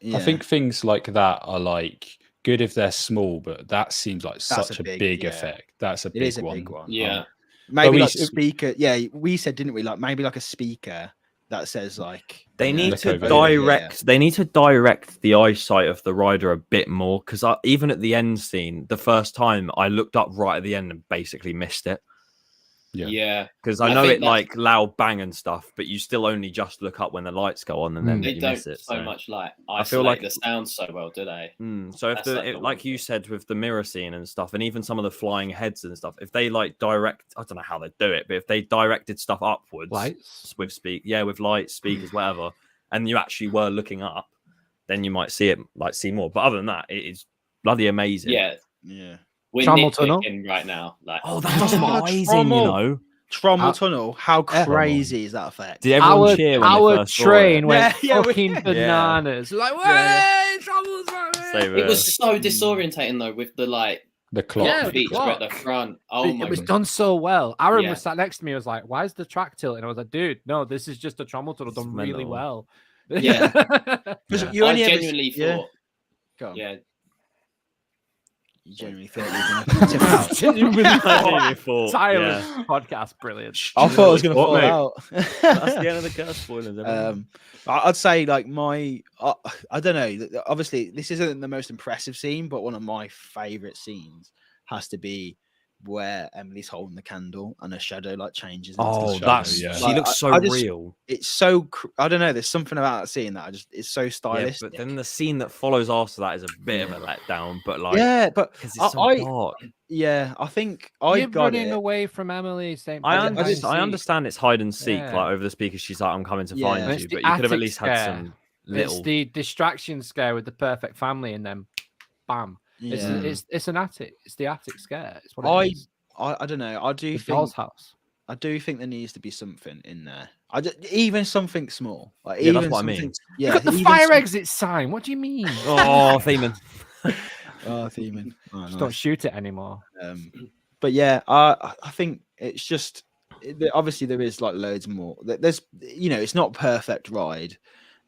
Yeah. I think things like that are like good if they're small, but that seems like such a big yeah. effect. That's a It big is a one. big one. Yeah. Maybe we like a s- speaker. Yeah, we said, didn't we? Like maybe like a speaker that says like They you know, need look to over direct. They need to direct the eyesight of the rider a bit more, because even at the end scene, the first time I looked up right at the end and basically missed it. Yeah. Because I I know think it like loud bang and stuff, but you still only just look up when the lights go on, and then They you don't miss it. so much like I feel isolate like- the sound so well, do they? So if That's like the like one you thing. said with the mirror scene and stuff, and even some of the flying heads and stuff, if they like direct, I don't know how they do it, but if they directed stuff upwards, Lights. with with lights, speakers, whatever, and you actually were looking up, then you might see it, like see more. But other than that, it is bloody amazing. Yeah. yeah. We're Trommel tunnel. nitpicking right now. Like, Oh, that was Oh, amazing. Trommel. You know, Trommel tunnel. How crazy is that effect? did everyone Our, cheer when they our first saw train it? went Yeah, fucking bananas. Like, Yeah, way, Trouble's right. They it were- was so disorientating though with the like The clock. Yeah, clock the feature at the clock. front. Oh my It was god. done so well. Aaron Yeah. was sat next to me. I was like, "Why is the track tilting?" I was like, "Dude, no, this is just a trommel tunnel done really mental. well." Yeah. Because you I only ever genuinely yeah. thought, Go on. yeah, You genuinely thought you were going to tip out. Genuinely I thought- genuinely thought, Tyler's yeah. podcast, brilliant. I thought I was going to What, fall mate? out. That's the end of the curse spoilers. everyone. I'd say like I don't know. Obviously, this isn't the most impressive scene, but one of my favorite scenes has to be where Emily's holding the candle and her shadow like changes. Into Oh, the that's shadow. yeah. she Like, looks so I just- real. It's so I don't know. There's something about that scene that it's so Yeah, stylistic. but then the scene that follows after that is a bit of a letdown. But like, yeah, but because it's so I dark. yeah, I think I You're got running it. away from Emily. Same. I, I just- understand it's hide and seek, Yeah. like over the speaker. She's like, "I'm coming to Yeah. find And it's you," the but you could have at attic least had scare. some little. It's the distraction scare with the perfect family, and then, bam! Yeah. It's an attic. It's the attic scare. It's what it is. I don't know. I do The think doll's house. I do think there needs to be something in there. Even something small. Like Yeah, even that's what I mean. something- Yeah, Look at the even fire some- exit sign. What do you mean? Oh, Theman. Oh, theming. Oh, Just nice. don't shoot it anymore. But yeah, I think it's just obviously there is like loads more. There's it's not a perfect ride,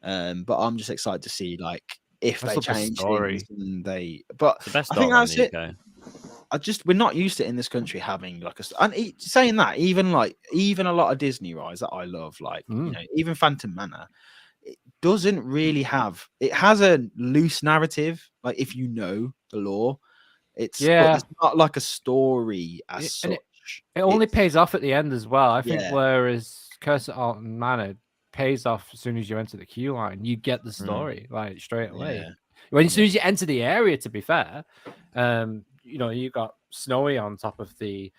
but I'm just excited to see like if I they love the change story. things and they. But The best I think start that's in it. the UK. We're not used to it in this country having like saying that even a lot of Disney rides that I love, like even Phantom Manor, it doesn't really have. It has a loose narrative, like if you know the lore, but it's not like a story as such. And it only It's- pays off at the end as well. I think Yeah. whereas Curse at Alton Manor pays off as soon as you enter the queue line, you get the story like straight away. Yeah. As soon as you enter the area, to be fair, you got Snowy on top of the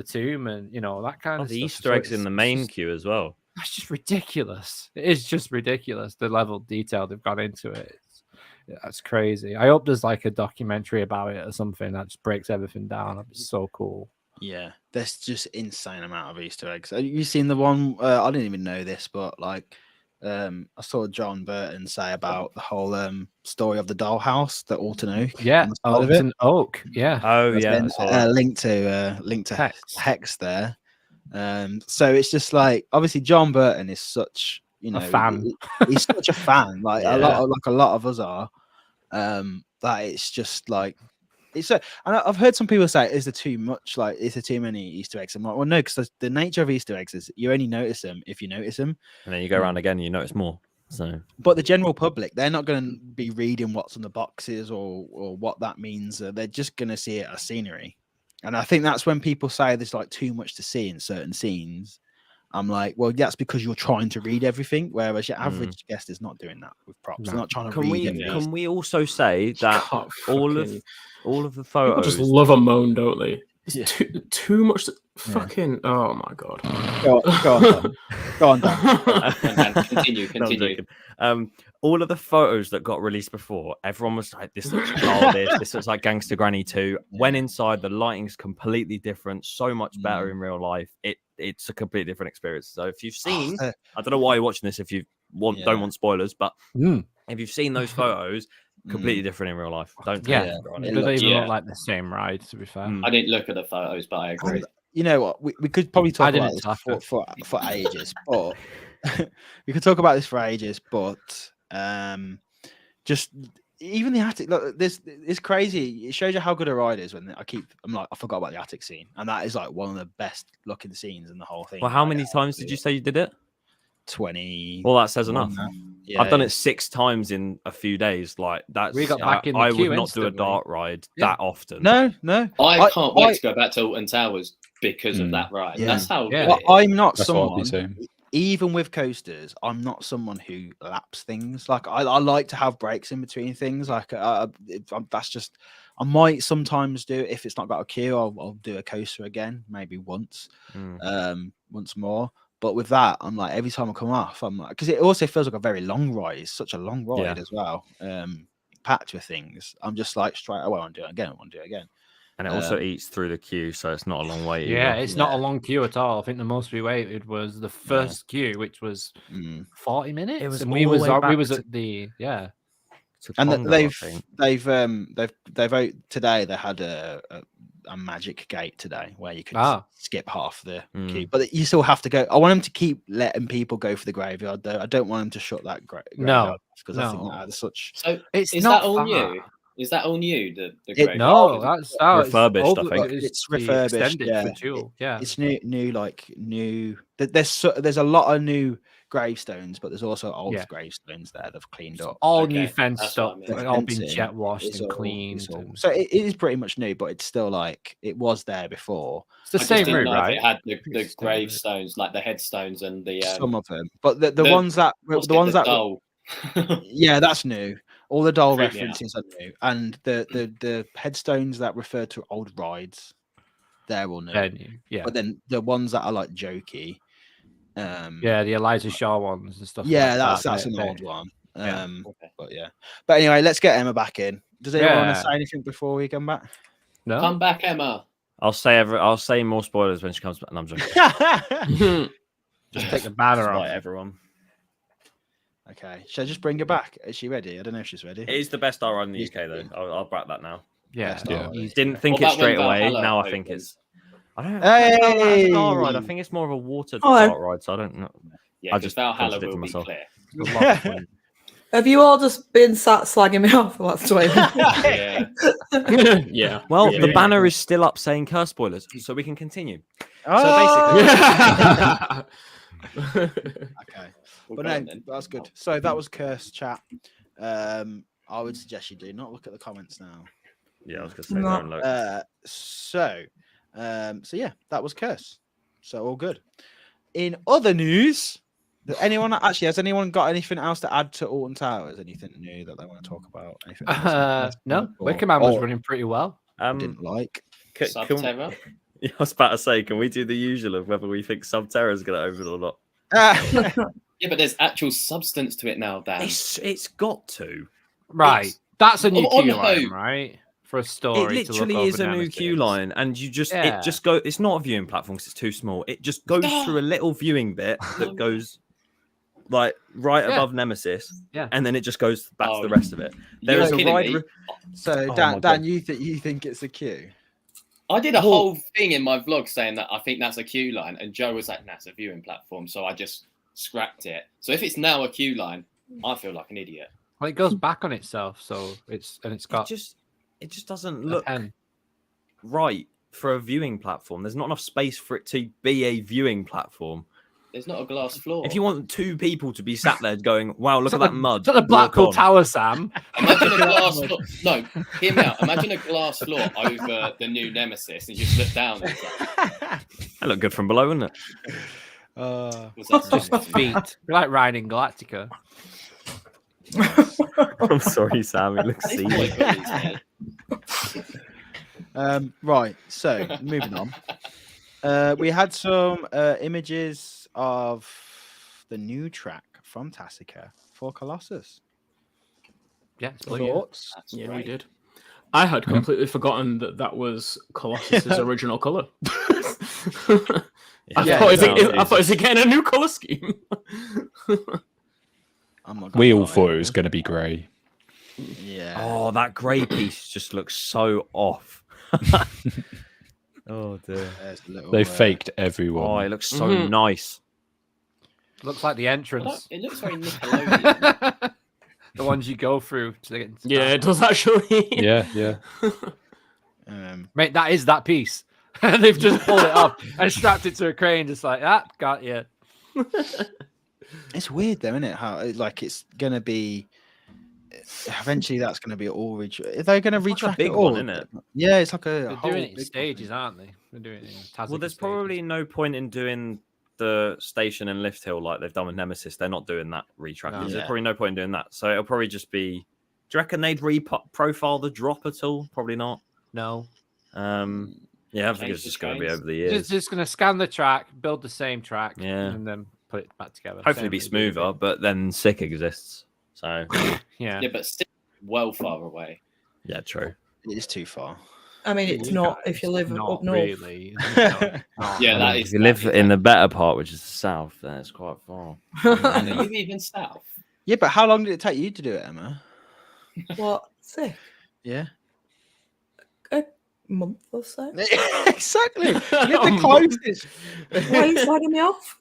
tomb and that kind Oh, of the stuff. Easter So eggs in it's the main just- queue as well. That's just ridiculous. It is just ridiculous. The level of detail they've got into it. That's crazy. I hope there's like a documentary about it or something that just breaks everything down. That'd be so cool. Yeah, there's just insane amount of Easter eggs. Have you seen the one? I didn't even know this, but like, I saw John Burton say about the whole story of the dollhouse, the Alton Oak. Yeah, on the side of it. Alton Oak. Yeah. Oh There's yeah, been, I saw that. link to Hex. Hex there. So it's just like obviously John Burton is such fan. He's such a fan. Like Yeah. a lot of us are. That it's just like it's and I've heard some people say, is there too much? Like, is there too many Easter eggs? I'm like, well, no, because the nature of Easter eggs is you only notice them if you notice them. And then you go around again, and you notice more. So But the general public, they're not going to be reading what's on the boxes or what that means. They're just going to see it as scenery. And I think that's when people say there's like too much to see in certain scenes. I'm like, well, that's because you're trying to read everything, whereas your average guest is not doing that with props. No. They're not trying to can read we everything. can we also say that God, all fucking- of the people photos? just love a moan, don't they? It's Yeah. too much. Fucking oh my god. Go on, Tom. Go on, Dan. Continue. No, I'm joking. All of the photos that got released before, everyone was like, "This looks childish. This looks like Gangster Granny 2." When inside, the lighting's completely different, so much better in real life. It's a completely different experience. So if you've seen, I don't know why you're watching this if you don't want spoilers, but if you've seen those photos, completely different in real life. Don't take it for It granted. doesn't even look like the same ride. To be fair, I didn't look at the photos, but I agree. You know what? We could probably talk about didn't this for ages, but we could talk about this for ages. But just even the attic. Look, it's crazy. It shows you how good a ride is when I forgot about the attic scene, and that is like one of the best looking scenes in the whole thing. Well, how many times did you say you did it? 20. Well, that says enough. Yeah, I've done it 6 times in a few days. Like that's. We got back in the I queue would not do a instantly. dart ride that often. No. I can't wait to go back to Alton Towers because of that ride. Yeah. That's how good Well, it is. I'm not That's what I'd be someone. saying. Even with coasters, I'm not someone who laps things. Like I like to have breaks in between things. Like that's just. I might sometimes do it if it's not got a queue. I'll do a coaster again, maybe once more. But with that, I'm like every time I come off, I'm like because it also feels like a very long ride. It's such a long ride as well, packed with things. I'm just like straight away. I want to do it again. I want to do it again. And it also eats through the queue, so it's not a long wait. yeah, either. it's not a long queue at all. I think the most we waited was the first queue, which was 40 minutes. It was and all we the was way we back was to- at the To And Congo, I think. they've today they had a magic gate today where you could skip half the queue, but you still have to go. I want them to keep letting people go for the graveyard though. I don't want them to shut that graveyard because I think that is such. So it's is not that all far. new? Is that all new? The graveyard? No, that's refurbished, I think. It's the refurbished. extended Yeah, for Jewel. Yeah, it's new. There's a lot of new gravestones, but there's also old gravestones there they've cleaned up. all Okay, new fenced that's what I up, mean. like, all been Fencing jet washed is and all- cleaned. is all- and- So it is pretty much new, but it's still like it was there before. It's the I just same didn't route, know if right? it had the It's the same route. gravestones, like the headstones and the Some of them, but the ones that doll. yeah, that's new. All the doll Freaked me out. references are new, and the headstones that refer to old rides, they're all new. Yeah, new. Yeah, But then the ones that are like jokey, yeah, the Eliza Shaw ones and stuff. yeah, like that's that. an They- old one. yeah. Okay. But yeah. But anyway, let's get Emma back in. Does anyone want Yeah. to say anything before we come back? No, Come back, Emma. I'll say more spoilers when she comes back. And I'm joking. just take the banner off. Right, everyone. Okay, should I just bring her back? Is she ready? I don't know if she's ready. It is the best star ride in the UK, though. I'll back that now. Yeah, Yeah. Didn't think What it about when straight away. Valhalla Now I opens? think it's. I don't know. I think that's a star ride. I Hey! think it's more of a water Oh, dart ride, so I don't know. Yeah, I because just Valhalla contradicted will be myself. clear. Have you all just been sat slagging me off for last 20 minutes? Yeah. Yeah. Well, Yeah. the banner is still up saying curse spoilers, so we can continue. Oh! Okay. We'll But go no, on then. that's good. So that was curse chat. I would suggest you do not look at the comments now. Yeah, I was going to say No. don't look. So yeah, that was curse. So all good. In other news, has anyone got anything else to add to Alton Towers? Anything new that they want to talk about? Anything else No, or- Wickerman was or running pretty well. didn't like. Subterra? I was about to say, can we do the usual of whether we think Subterra is going to open or not? Yeah, but there's actual substance to it now, Dan. It's got to. Right, that's a new on queue who? line, right? For a story. It to look literally is over a new Nemesis. queue line, and you just Yeah. it just go. It's not a viewing platform 'cause it's too small. It just goes through a little viewing bit that goes like right Yeah. above Nemesis, Yeah. and then it just goes back to Oh, the rest of it. There you're is a kidding ride. me. So Oh my Dan, God. you think it's a queue? I did a whole thing in my vlog saying that I think that's a queue line, and Joe was like, "Nah, it's a viewing platform." So I just scrapped it. So if it's now a queue line, I feel like an idiot. Well, it goes back on itself, so it's got It just doesn't a look pen. right for a viewing platform. There's not enough space for it to be a viewing platform. There's not a glass floor. If you want 2 people to be sat there going, "Wow, look It's at not that mud," It's not the walk Blackpool on. Tower, Sam. Imagine a glass floor. No, hear me out. Imagine a glass floor over the new Nemesis, and you just look down. And it's like, That looked good from below, wouldn't it? was that Just feet. You're like riding Galactica. I'm sorry, Sam. It looks These seedy. boy bullies, mate. Right. So moving on. We had some images of the new track from Tassica for Colossus. Yeah, it's Oh, brilliant. Thoughts? That's Yeah, we great. did. I had completely forgotten that was Colossus's original color. I thought, is it getting a new color scheme? I'm not We gonna all lie. thought it was going to be grey. Yeah. Oh, that grey piece just looks so off. Oh dear. There's a little, They faked everyone. Oh, it looks so Mhm. nice. Looks like the entrance. It looks very Nickelodeon. The ones you go through to get into Yeah, it town. does actually. Yeah. Mate, that is that piece. They've just pulled it up and strapped it to a crane, just like that. Got you. It's weird though, isn't it? How like it's gonna be. Eventually, that's going to be all. Are they going to It's like a retrack big it all? one, isn't it? Yeah, it's like a. They're whole doing it in big stages, one. aren't they? They're doing it in Tasmania Well, there's stages. probably no point in doing the station and lift hill like they've done with Nemesis. They're not doing that retracking. No. There's Yeah. probably no point in doing that. So it'll probably just be. Do you reckon they'd profile the drop at all? Probably not. No. Yeah, I think Change it's the just going to be trains. over the years. Just going to scan the track, build the same track, Yeah. and then put it back together. Hopefully Same be as they do smoother, but then sick exists. So Yeah. Yeah, but still well far away. yeah, true. It is too far. I mean, it's not if you live Not up north. really. No. Yeah, that If is. you live in the better part, which is the south, then it's quite far. Are you even south? Yeah, but how long did it take you to do it, Emma? What? Sick. Yeah. A month or so. Exactly. You're the closest. Why are you slagging me off?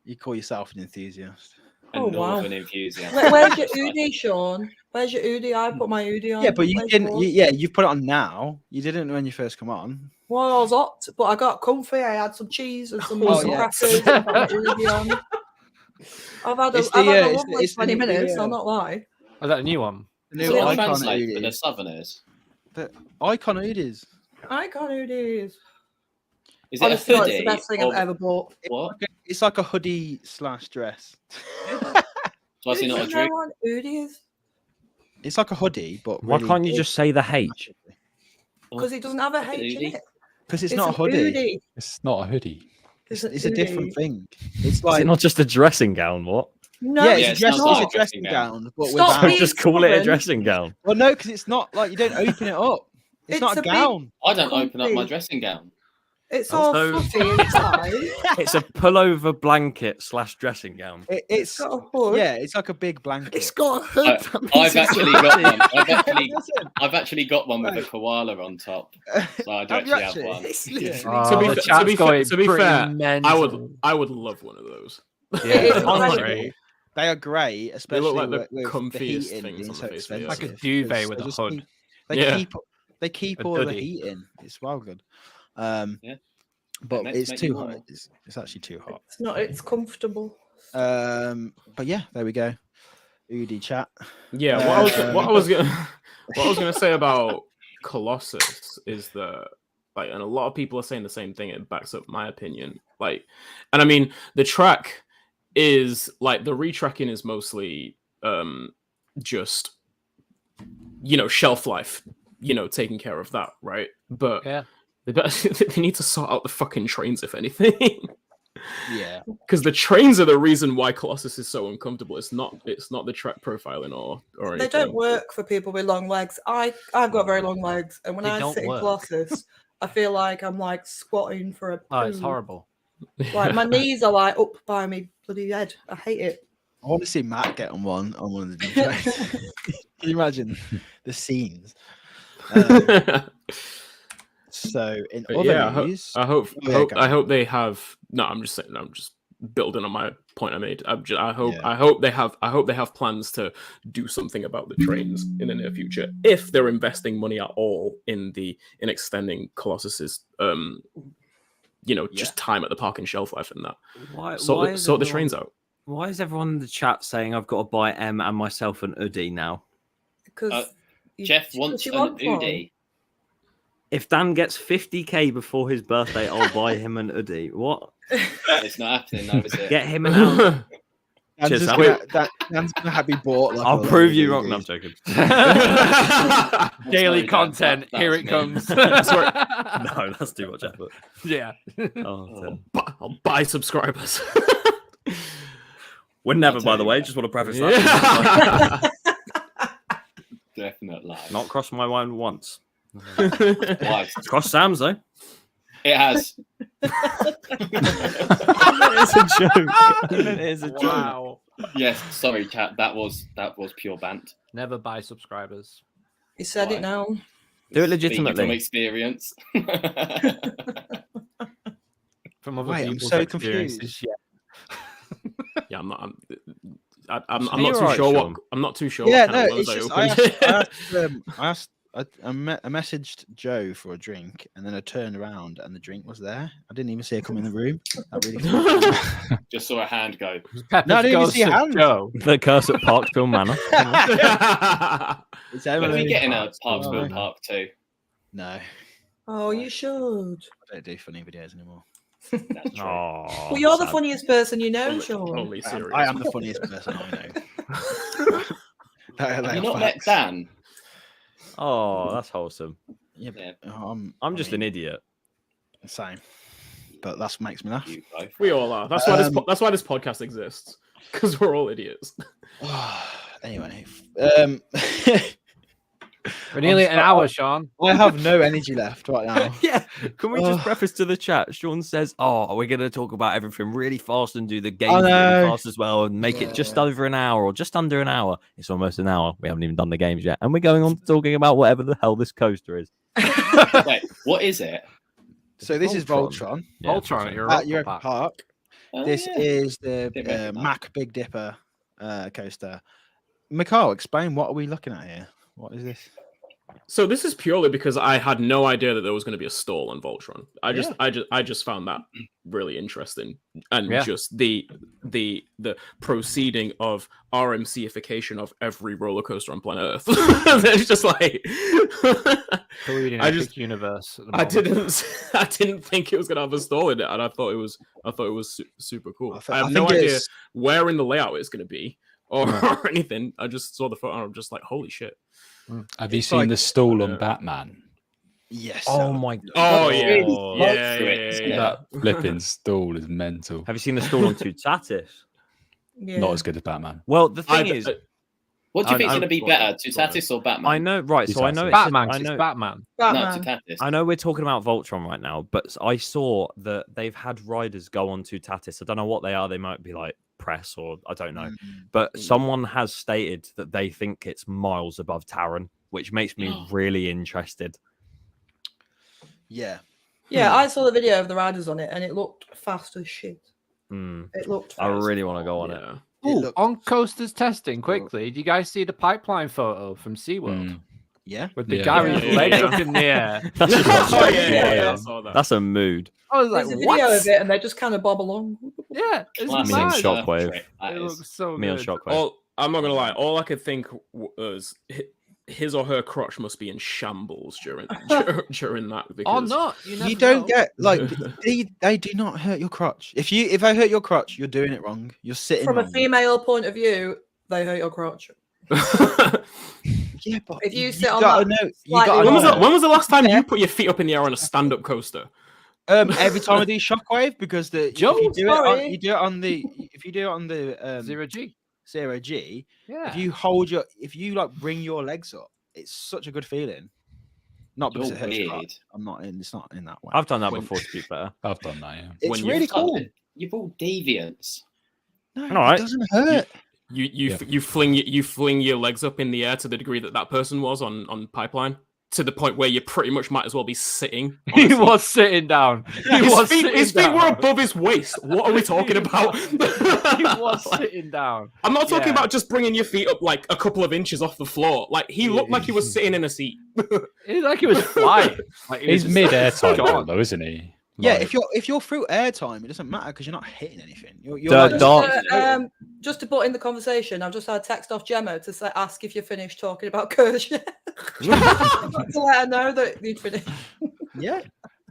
You call yourself an enthusiast. A Oh, wow. northern enthusiast. Where's your Udi, Sean? Where's your Udi? I put my Udi on. Yeah, but you Where's didn't. yours? Yeah, you've put it on now. You didn't when you first come on. Well, I was hot, but I got comfy. I had some cheese and some Oh, mussel yeah. crackers. I put my Udi on. I've had a It's the, I've had a it's the- lovely it's the 20 new- minutes. yeah. I'll not lie. Is that a new one? The So new what icon translate for the Udis. southerners? The icon Udis. I can't Udis. Is it Honestly, a it's hoodie? the best thing or I've ever bought. What? It's like a hoodie / dress. So is it not a Does drink? no one Udis? It's like a hoodie, but Why really can't you just say the H? Because it doesn't have a H in Udi? it. Because it's not a an hoodie. Udi. It's not a hoodie. It's an a different Udi. thing. It's Is like it not just a dressing gown? What? No, yeah, Yeah, it's it a, dress, sounds it's like a dressing gown, but Stop without. being Just call it a stubborn. dressing gown. Well, no, because it's not like you don't open it up. It's It's not a a big- gown. I don't open up my Comfy. dressing gown. It's all So- fluffy inside. It's a pullover blanket / dressing gown. It's It's got a hood. yeah, it's like a big blanket. It's got a hood. I- that means I've it's actually got- got one. Listen, I've actually got one with a Right. koala on top. So I do Have you actually have actually? one. It's Yeah. literally Oh, To be the fa- chat's to be fa- going to be pretty fair, mental. I would love one of those. Yeah, It is it's incredible. great. They are great, especially like the with the comfiest heating things being on so the face of the expensive. earth. Like a duvet because with they a just hood. keep- They Yeah. keep A all the hoodie. heat in. It's well good. Yeah. But Let's it's make too you hot. warmer. It's actually too hot. It's not. It's comfortable. But yeah, there we go. Udi chat. Yeah, what I was gonna say about Colossus is that like, and a lot of people are saying the same thing. It backs up my opinion. Like, and I mean, the track is like the retracking is mostly just shelf life, taking care of that, right? But Yeah. they need to sort out the fucking trains, if anything. Yeah. Because the trains are the reason why Colossus is so uncomfortable. It's not the track profiling or anything. They don't work for people with long legs. I've got very long legs, and when They I don't sit in work. Colossus, I feel like I'm like squatting for a. Oh, it's poo. horrible. Like my knees are like up by me bloody head. I hate it. I want to see Matt get on one of the DJs. Can you imagine the scenes? So in But other yeah, news, I hope yeah, go I hope they have. No, I'm just saying. I'm just building on my point I made. I hope Yeah. I hope they have plans to do something about the trains in the near future if they're investing money at all in extending Colossus's just time at the park and shelf life and that. Why Sort is the everyone- trains out. Why is everyone in the chat saying I've got to buy M and myself an Udi now? Because Jeff wants an Udi. If Dan gets 50k before his birthday, I'll buy him an Udi. What? It's not happening now, is it? Get him an Audi. Dan's Cheers, gonna have you bought. Like, I'll a prove lot you of wrong. No, I'm DVDs. joking. Daily Sorry, Dan, content. that Here was it me. comes. No, that's too much effort. Yeah. Oh, I'll buy subscribers. We're never, I'll by tell the you way. what. Just want to preface that. Definite lie. Not crossed my mind once. Twice. It's crossed Sam's though. It has. It's a joke. It is a joke. Wow. Yes. Sorry, chat. That was pure bant. Never buy subscribers. He said it now. Do it Speaking legitimately. from experience. From other Wait, I'm people's so experiences. Yeah, I'm not. I'm Are not you too alright, sure Sean? what. I'm not too sure. Yeah, what no, kind of it's worms just I messaged Joe for a drink, and then I turned around and the drink was there. I didn't even see her come in the room. That really Just saw a hand go. No, I didn't even see a hand. Joe. The curse at Parksville Manor. It's When are we Emily. getting a Oh, Parksville no. Park too? No, I Oh, you should. don't do funny videos anymore. That's true. Oh, Well, you're the sad. funniest person you know, Sean. Only serious. I am the funniest person I know. Have you not met Dan? Oh, that's wholesome. Yeah, Yeah. I'm just an idiot. Same, but that's what makes me laugh. You both. We all are. That's why that's why this podcast exists. Because we're all idiots. Anyway, We're nearly at an hour, Sean. I have no energy left right now. Yeah. Can we just Oh. preface to the chat? Sean says, "Oh, we're going to talk about everything really fast and do the game I really know. fast as well, and make it just over an hour or just under an hour." It's almost an hour. We haven't even done the games yet, and we're going on to talking about whatever the hell this coaster is. Wait, what is it? So this is Voltron. Voltron Yeah, Voltron at at Europa Europa Park. Park. Oh, This yeah. is the Didn't recognise. Mac Big Dipper coaster. Mikhail, explain what are we looking at here? What is this? So this is purely because I had no idea that there was going to be a stall on Voltron. I just found that really interesting, and Yeah. just the proceeding of RMC-ification of every roller coaster on planet Earth. It's just like Colluding I epic just- universe. At the I moment. didn't think it was gonna have a stall in it, and I thought it was super cool. I, I have think no idea it's- where in the layout it's gonna be or anything. I just saw the photo and I'm just like, holy shit. Have you It's seen like- the stall on Yeah. Batman? Yes. Oh my Oh god! yeah, really yeah, like yeah, through it, yeah, isn't yeah. That flipping stall is mental. Have you seen the stall on Tutatis? Yeah. Not as good as Batman. Well, the thing is, What do you think's I'm- going to be better, Tutatis or Batman? I know, right? So I know it's Batman. I 'cause know. It's Batman. No, Batman. Tutatis. I know we're talking about Voltron right now, but I saw that they've had riders go on to Tatis. I don't know what they are. They might be like press or I don't know. But someone has stated that they think it's miles above Taron, which makes me really interested. Yeah. Yeah, I saw the video of the riders on it, and it looked fast as shit. Hmm. It looked. I Fast. really want to go on it. Yeah. It Ooh, looked- on coasters testing quickly. Do you guys see the pipeline photo from SeaWorld Mm. Yeah. with the Yeah. guy with Yeah, his legs yeah. up in the air? That's, Oh, yeah, Yeah, yeah, yeah. I saw that. that's a mood. I was like, There's a what? video of it, and they just kind of bob along. Yeah, it's Classic Me and mad. Shock- Shockwave. trick, that It is. looks so Me on good. Shockwave. I'm not gonna lie. All I could think was his or her crotch must be in shambles during that. Or Because not. You, never You don't know. get like they do not hurt your crotch. If I hurt your crotch, you're doing it wrong. You're sitting From a wrong. female point of view, they hurt your crotch. Yeah, but If you sit on gotta that know, you slightly gotta when know. was the last time Yeah. you put your feet up in the air on a stand-up coaster? Every time I do shockwave, because if Joe, you do sorry. it on the if you do it on the Zero G. zero G, Yeah. if you like bring your legs up, it's such a good feeling. Not because You're it hurts your weird. crotch. It's not in that way. I've done that When- before, to be fair. I've done that. Yeah. It's when you really start cool. You've all deviants. No, All right. it doesn't hurt. You fling your legs up in the air to the degree that person was on pipeline, to the point where you pretty much might as well be sitting. on a He seat. was sitting down. He His was feet, sitting his feet were down. above his waist. What are we talking about? He was Like, sitting down. I'm not talking Yeah. about just bringing your feet up like a couple of inches off the floor. Like he looked like he was sitting in a seat. It's like he was flying. Like, he was He's just mid-air time gone. though, isn't he? Yeah, Like, if you're through airtime, it doesn't matter because you're not hitting anything. You're Dark- like, dark- Just to put in the conversation, I've just had a text off Gemma to say, ask if you're finished talking about Kirsch. to let her know that you'd finished. yeah.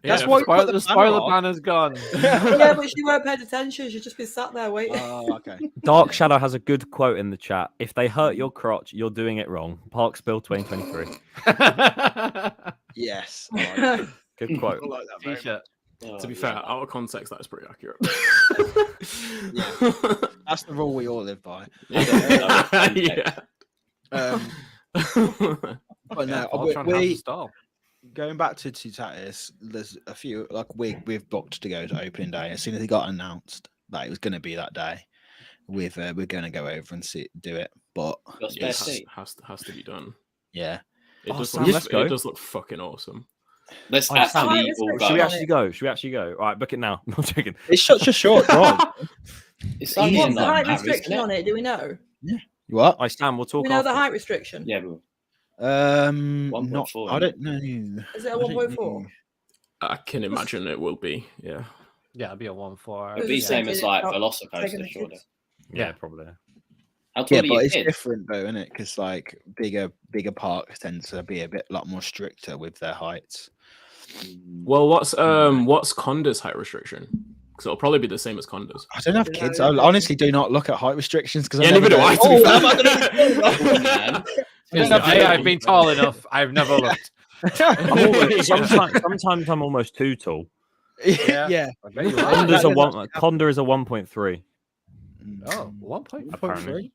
Yeah, That's why Spoil- the spoiler banner's gone. Yeah, but she weren't paying attention. She'd just been sat there waiting. Oh, okay. Dark Shadow has a good quote in the chat. If they hurt your crotch, you're doing it wrong. Parksville 2023. Yes. Good quote. I like that very T-shirt. To be fair, out of context, that is pretty accurate. Yeah. That's the rule we all live by. Yeah. But no, Voltron has a stall. going back to Tatis, there's a few like we've booked to go to opening day. As soon as it got announced that it was going to be that day, we're going to go over and do it. But Your spare It seat. has to be done. yeah, It does Sam, look, let's go. it does look fucking awesome. Let's Oh, actually Sam, all Should we go. actually go? Should we actually go? All right, book it now. I'm joking. it's such a short drive. It's only What's in the like height Paris, restriction isn't on it? Do we know? What? I stand. We'll Do talk we know the after. height restriction? Yeah, but Not. 1.4, I don't know. Is it a I don't 1.4? know. I can imagine it will be. Yeah. Yeah, it'll be a 1.4. it'd be Yeah. same as like Taking Velocicoaster, the surely. kids. Yeah, probably. How tall Yeah, are but your it's kids? different though, isn't it? Because like bigger parks tend to be a lot more stricter with their heights. Well, what's Conda's height restriction? Because it'll probably be the same as Conda's. I don't have kids. I honestly do not look at height restrictions because Yeah, neither do I, to be fair. am I gonna Man. Since the day I've been tall enough, I've never looked. Sometimes I'm almost too tall. yeah. I bet you are. Conda's a Yeah, one. that's- Conda is a 1.3. Oh, 1.4. Apparently.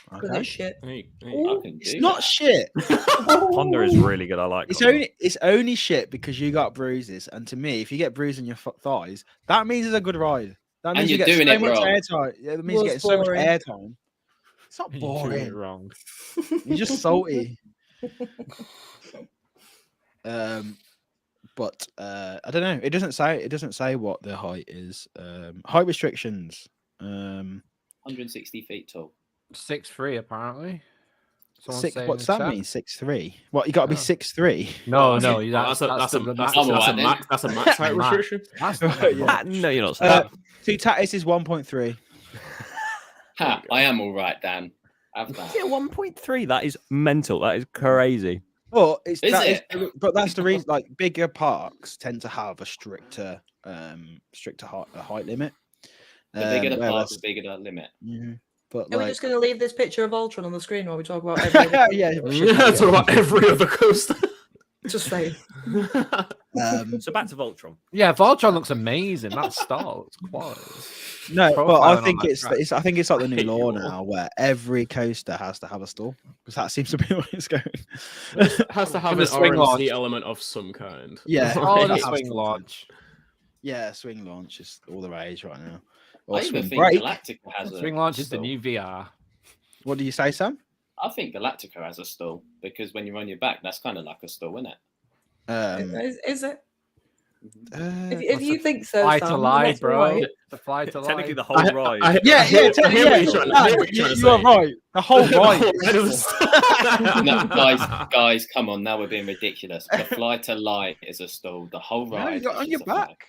Because Okay. it's shit. Hey, I can It's do not that. shit. Conda is really good. I like. Conda. It's only shit because you got bruises, and to me, if you get bruises on your thighs, that means it's a good ride. That And means you you're get doing so it much wrong. airtime. Yeah, that means you're Was getting so much boring. airtime. It's not You're doing it boring. wrong. You're just salty. But I don't know. It doesn't say what the height is. Height restrictions. 160 feet tall. 6'3" apparently. Someone's saying What's in that chat. mean? 6'3". What you got to be Yeah. 6'3"? No, no, Oh, that's a the max. I'm that's a alright max. That's a max height Max. restriction. That's Yeah. No, you're not saying. Tatis is 1.3. Ha! I am all right, Dan. Have that. Yeah, 1.3. That is mental. That is crazy. But Is it? but that's the reason. Like bigger parks tend to have a stricter height limit. The bigger the whereas- park, the bigger the limit. Yeah, but Are we like, just going to leave this picture of Ultron on the screen while we talk about every other yeah, Yeah, talk about every other coaster. Just saying. So back to Voltron. Yeah, Voltron looks amazing. That stall looks quality. no, but profiling I on think that it's track. I think it's like the I new hate law you all. now where every coaster has to have a stall because that seems to be where it's going. Has to have And the an swing RMC launch. element of some kind. Yeah. Oh, the Like, swing launch. Yeah, swing launch is all the rage right now. I Or even swing think break. Galactica has a Swing launch is the stall. new VR. What do you say, Sam? I think Galactica has a stall because when you're on your back, that's kind of like a stall, isn't it? Is it? Uh, If you think so, Fly Sam, to then life, that's bro. right. The fly to Technically, the life. whole ride. yeah, I hear what yeah. you're trying to- I hear what You you're trying to you are say. right. The whole ride. No, guys, come on! Now we're being ridiculous. The fly to light is a stall. The whole No, ride. you're is on just your a fly. back.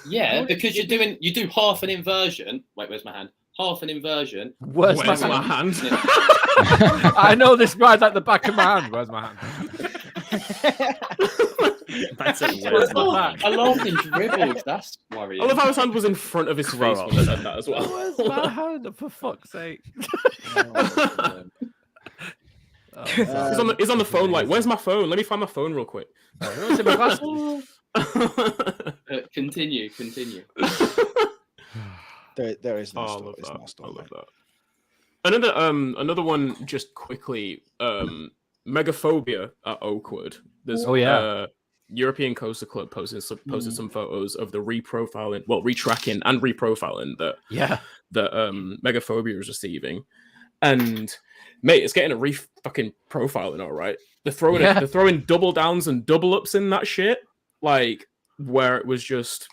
Yeah, because you do half an inversion. Wait, where's my hand? Half an inversion. Where's Where's my my hand? hand? I know this ride's like the back of my hand. Where's my hand? That's it. Where's Where's my my back? I laughed and dribbled. That's worrying. I love how his hand was in front of his Grow face up. when I said that as well. Where's my hand? For fuck's sake. Oh, He's on the phone like, where's my phone? Let me find my phone real quick. Where's my glasses? Continue. There is no Oh, I stall. love It's that. not a stall, I love mate. that. Another one just quickly. Megaphobia at Oakwood. There's Oh, yeah. European Coaster Club posted some photos of the retracking and reprofiling that Yeah. Megaphobia is receiving. And mate, it's getting a fucking profiling, all right. They're throwing double downs and double ups in that shit. Like where it was just,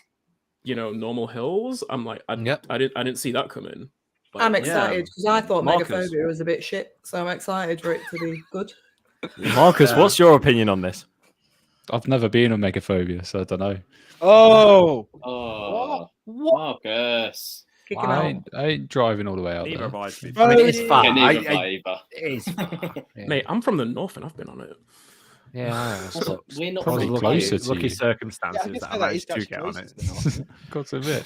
normal hills. I'm like, I didn't see that coming. Like, I'm excited because I thought Marcus. Megaphobia was a bit shit, so I'm excited for it to be good. Marcus, what's your opinion on this? I've never been on Megaphobia, so I don't know. Oh, Oh, What? Marcus. Kick him I out. ain't driving all the way out Neither there. have I. to be I mean, fair. it's far. Yeah, neither have I- I either. It's far. Yeah. Mate, I'm from the north and I've been on it. Yeah. Also, we're not Probably from closer to lucky you. circumstances Yeah, I guess that I that is managed to actually get on closer it. Got to admit.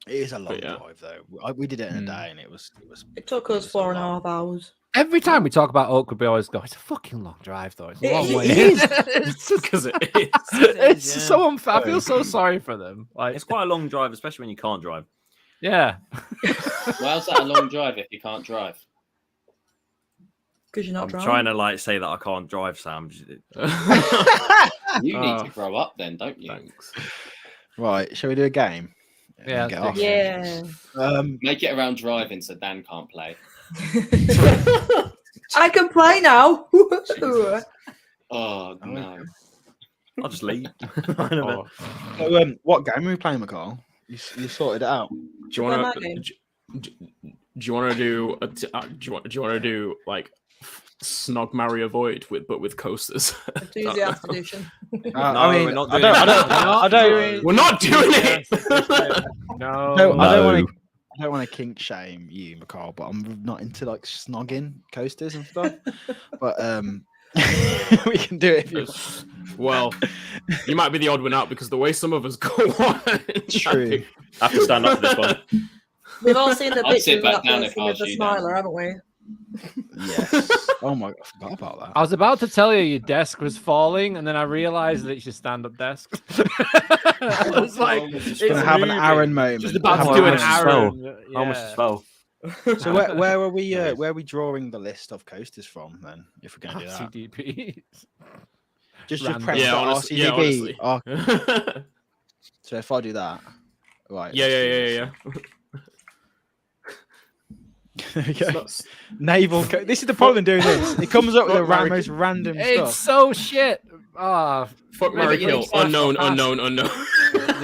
it is a long yeah. drive though. We did it in a day, and it was. It took us 4.5 hours. Every time we talk about Oakwood, we always go, it's a fucking long drive, though. It's a long It way. is. It's just Because it is. it's Yeah. so unfair. I feel so sorry for them. Like, It's quite a long drive, especially when you can't drive. Yeah. How's that a long drive if you can't drive? Because you're not I'm driving. trying to like say that I can't drive, Sam. You need to grow up then, don't you? Thanks. Right, shall we do a game? Yeah, Get let's off. do Yeah. Make it around driving so Dan can't play. I can play now. Oh no. I'll just leave. Oh, So, what game are we playing, McCall? You sorted it out. do you Play want my game. to? Do you want to do? Do you want to do like Snog Marry Avoid with coasters? Enthusiast edition. I mean, we're not I doing don't. it. I don't. We're not doing it. No. No, I don't want No. to. I don't want to kink shame you, McCall, but I'm not into like snogging coasters and stuff. But we can do it if you want. Well, you might be the odd one out because the way some of us go on. True. I have to stand up for this one. We've all seen the I'd picture sit of back that down person if I with was the you, Dan. smiler, haven't we? Yes. Oh my god, I forgot about that. I was about to tell you your desk was falling, and then I realized that it's your stand-up desk. I was like, Just gonna have an Aaron moment. Just about Oh, to do an almost as Aaron. I almost as well. So where are we? Where are we drawing the list of coasters from then? If we're gonna do that, CDP. just Random. press Yeah, the honestly. RCDB. Yeah, honestly. So if I do that, right? Yeah. There we go. It's not- Naval. This is the problem doing this. It comes up with the Fuck, most random It's stuff. so shit. Ah, Fuck, Maybe marry, you kill. need to start Unknown, fast. unknown.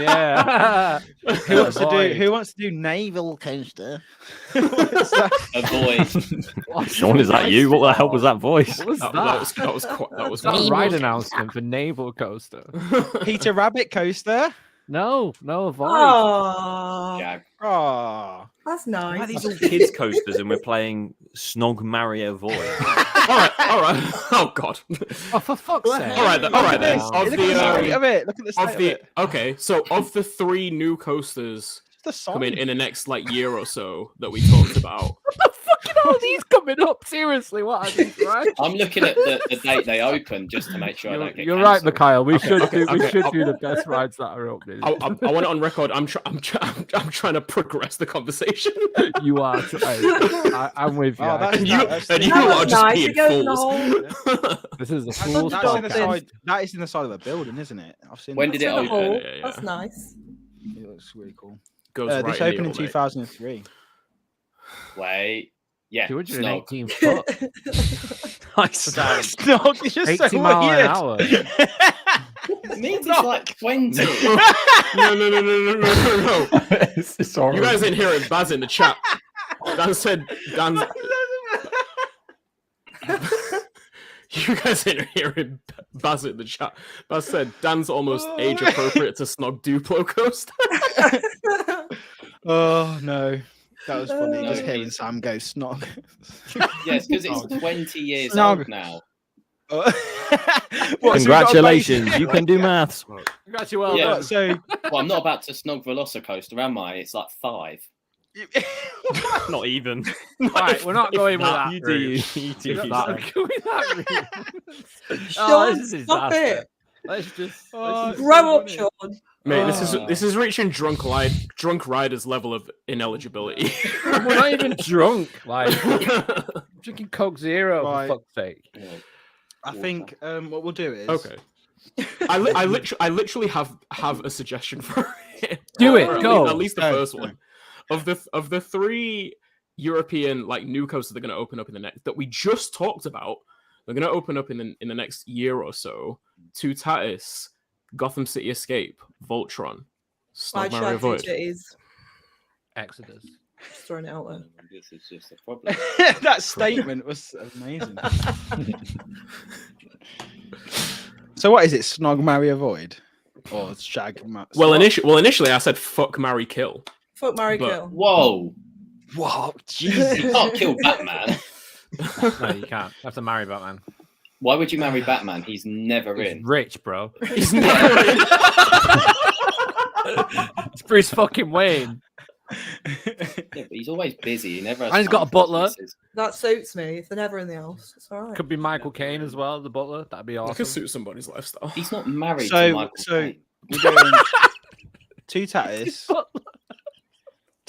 yeah. Who wants to do? Avoid. Who wants to do naval coaster? What's that? Avoid. Sean, is that you? What the hell was that voice? What was That that? was Is that a quite- ride announcement for Naval Coaster? Peter Rabbit coaster. No, avoid. Oh, Jag. Oh, that's Why are nice. these all kids coasters and we're playing Snog Marry Avoid? all right. Oh god. Oh, for fuck's sake. All right, all right then. Wow. Of look at the state the of it. Look at the state of of the it. okay, so of the 3 new coasters Just a song. coming in the next like year or so that we talked about. Fucking hell, these coming up. Seriously, what are these, right? I'm looking at the date they open just to make sure I don't get You're right, cancelled. Mikhail. We should okay, do. We okay. should do the best rides that are opening. I want it on record. I'm trying to progress the conversation. You are. I'm with you. Oh, that's- and you that's- and you That are was just nice. being It goes in the fools. This is a That's fool's in the Something. side. That is in the side of a building, isn't it? I've seen. When that. did it The open? hole. Yeah. That's nice. It looks really cool. Goes This right in opened the in old, mate. 2003. Wait. Yeah. Snog. 218 foot. Nice. No, it's just 80 so mile weird. an hour. It means it's like 20. No. Sorry. You guys ain't hearing Baz in the chat. Dan said Dan. You guys ain't hearing Baz in the chat. Baz said Dan's almost age appropriate to Snog Duplo coaster. Oh no, that was funny. No, Just hearing he's- Sam go snog. Yes, because it's 20 years Snog. old now. What, so we've got a Congratulations, base- you can do maths. Congrats, you well Yeah. done. So Well, I'm not about to Snog Velocicoaster, am I? It's like 5. Not even. Right, we're not going with that. You do you. You do We're you. not going with that route. Sean, this is stop disaster. it. Let's just Oh, Grow up, Sean. Mate, this is reaching drunk riders level of ineligibility. We're not even drunk. Like drinking Coke Zero Right. for fuck's sake. I think what we'll do is Okay. I literally have a suggestion for it. Do it, Or at go. least- At least the Go, first go. one. Of the 3 European like new coasters that are going to open up in the next that we just talked about, they're going to open up in the next year or so. To Tatis, Gotham City Escape, Voltron, My Snog Marry Avoid. is Exodus. just throwing it out there. This is just a problem. that statement was amazing. So what is it? Snog, marry, avoid, or shag? Well, initially I said fuck, marry, kill. Fuck, marry, But- kill. Whoa. Whoa, You Jesus! can't kill Batman. No, you can't. You have to marry Batman. Why would you marry Batman? He's never He's in. rich, bro. He's never in. It's Bruce fucking Wayne. Yeah, but he's always busy. He never has And he's time got a for butler. businesses. That suits me. If they're never in the house, it's all right. Could be Michael Caine as well, the butler. That'd be I awesome. could suit somebody's lifestyle. He's not married to So Michael so Caine. we're doing two Tatis,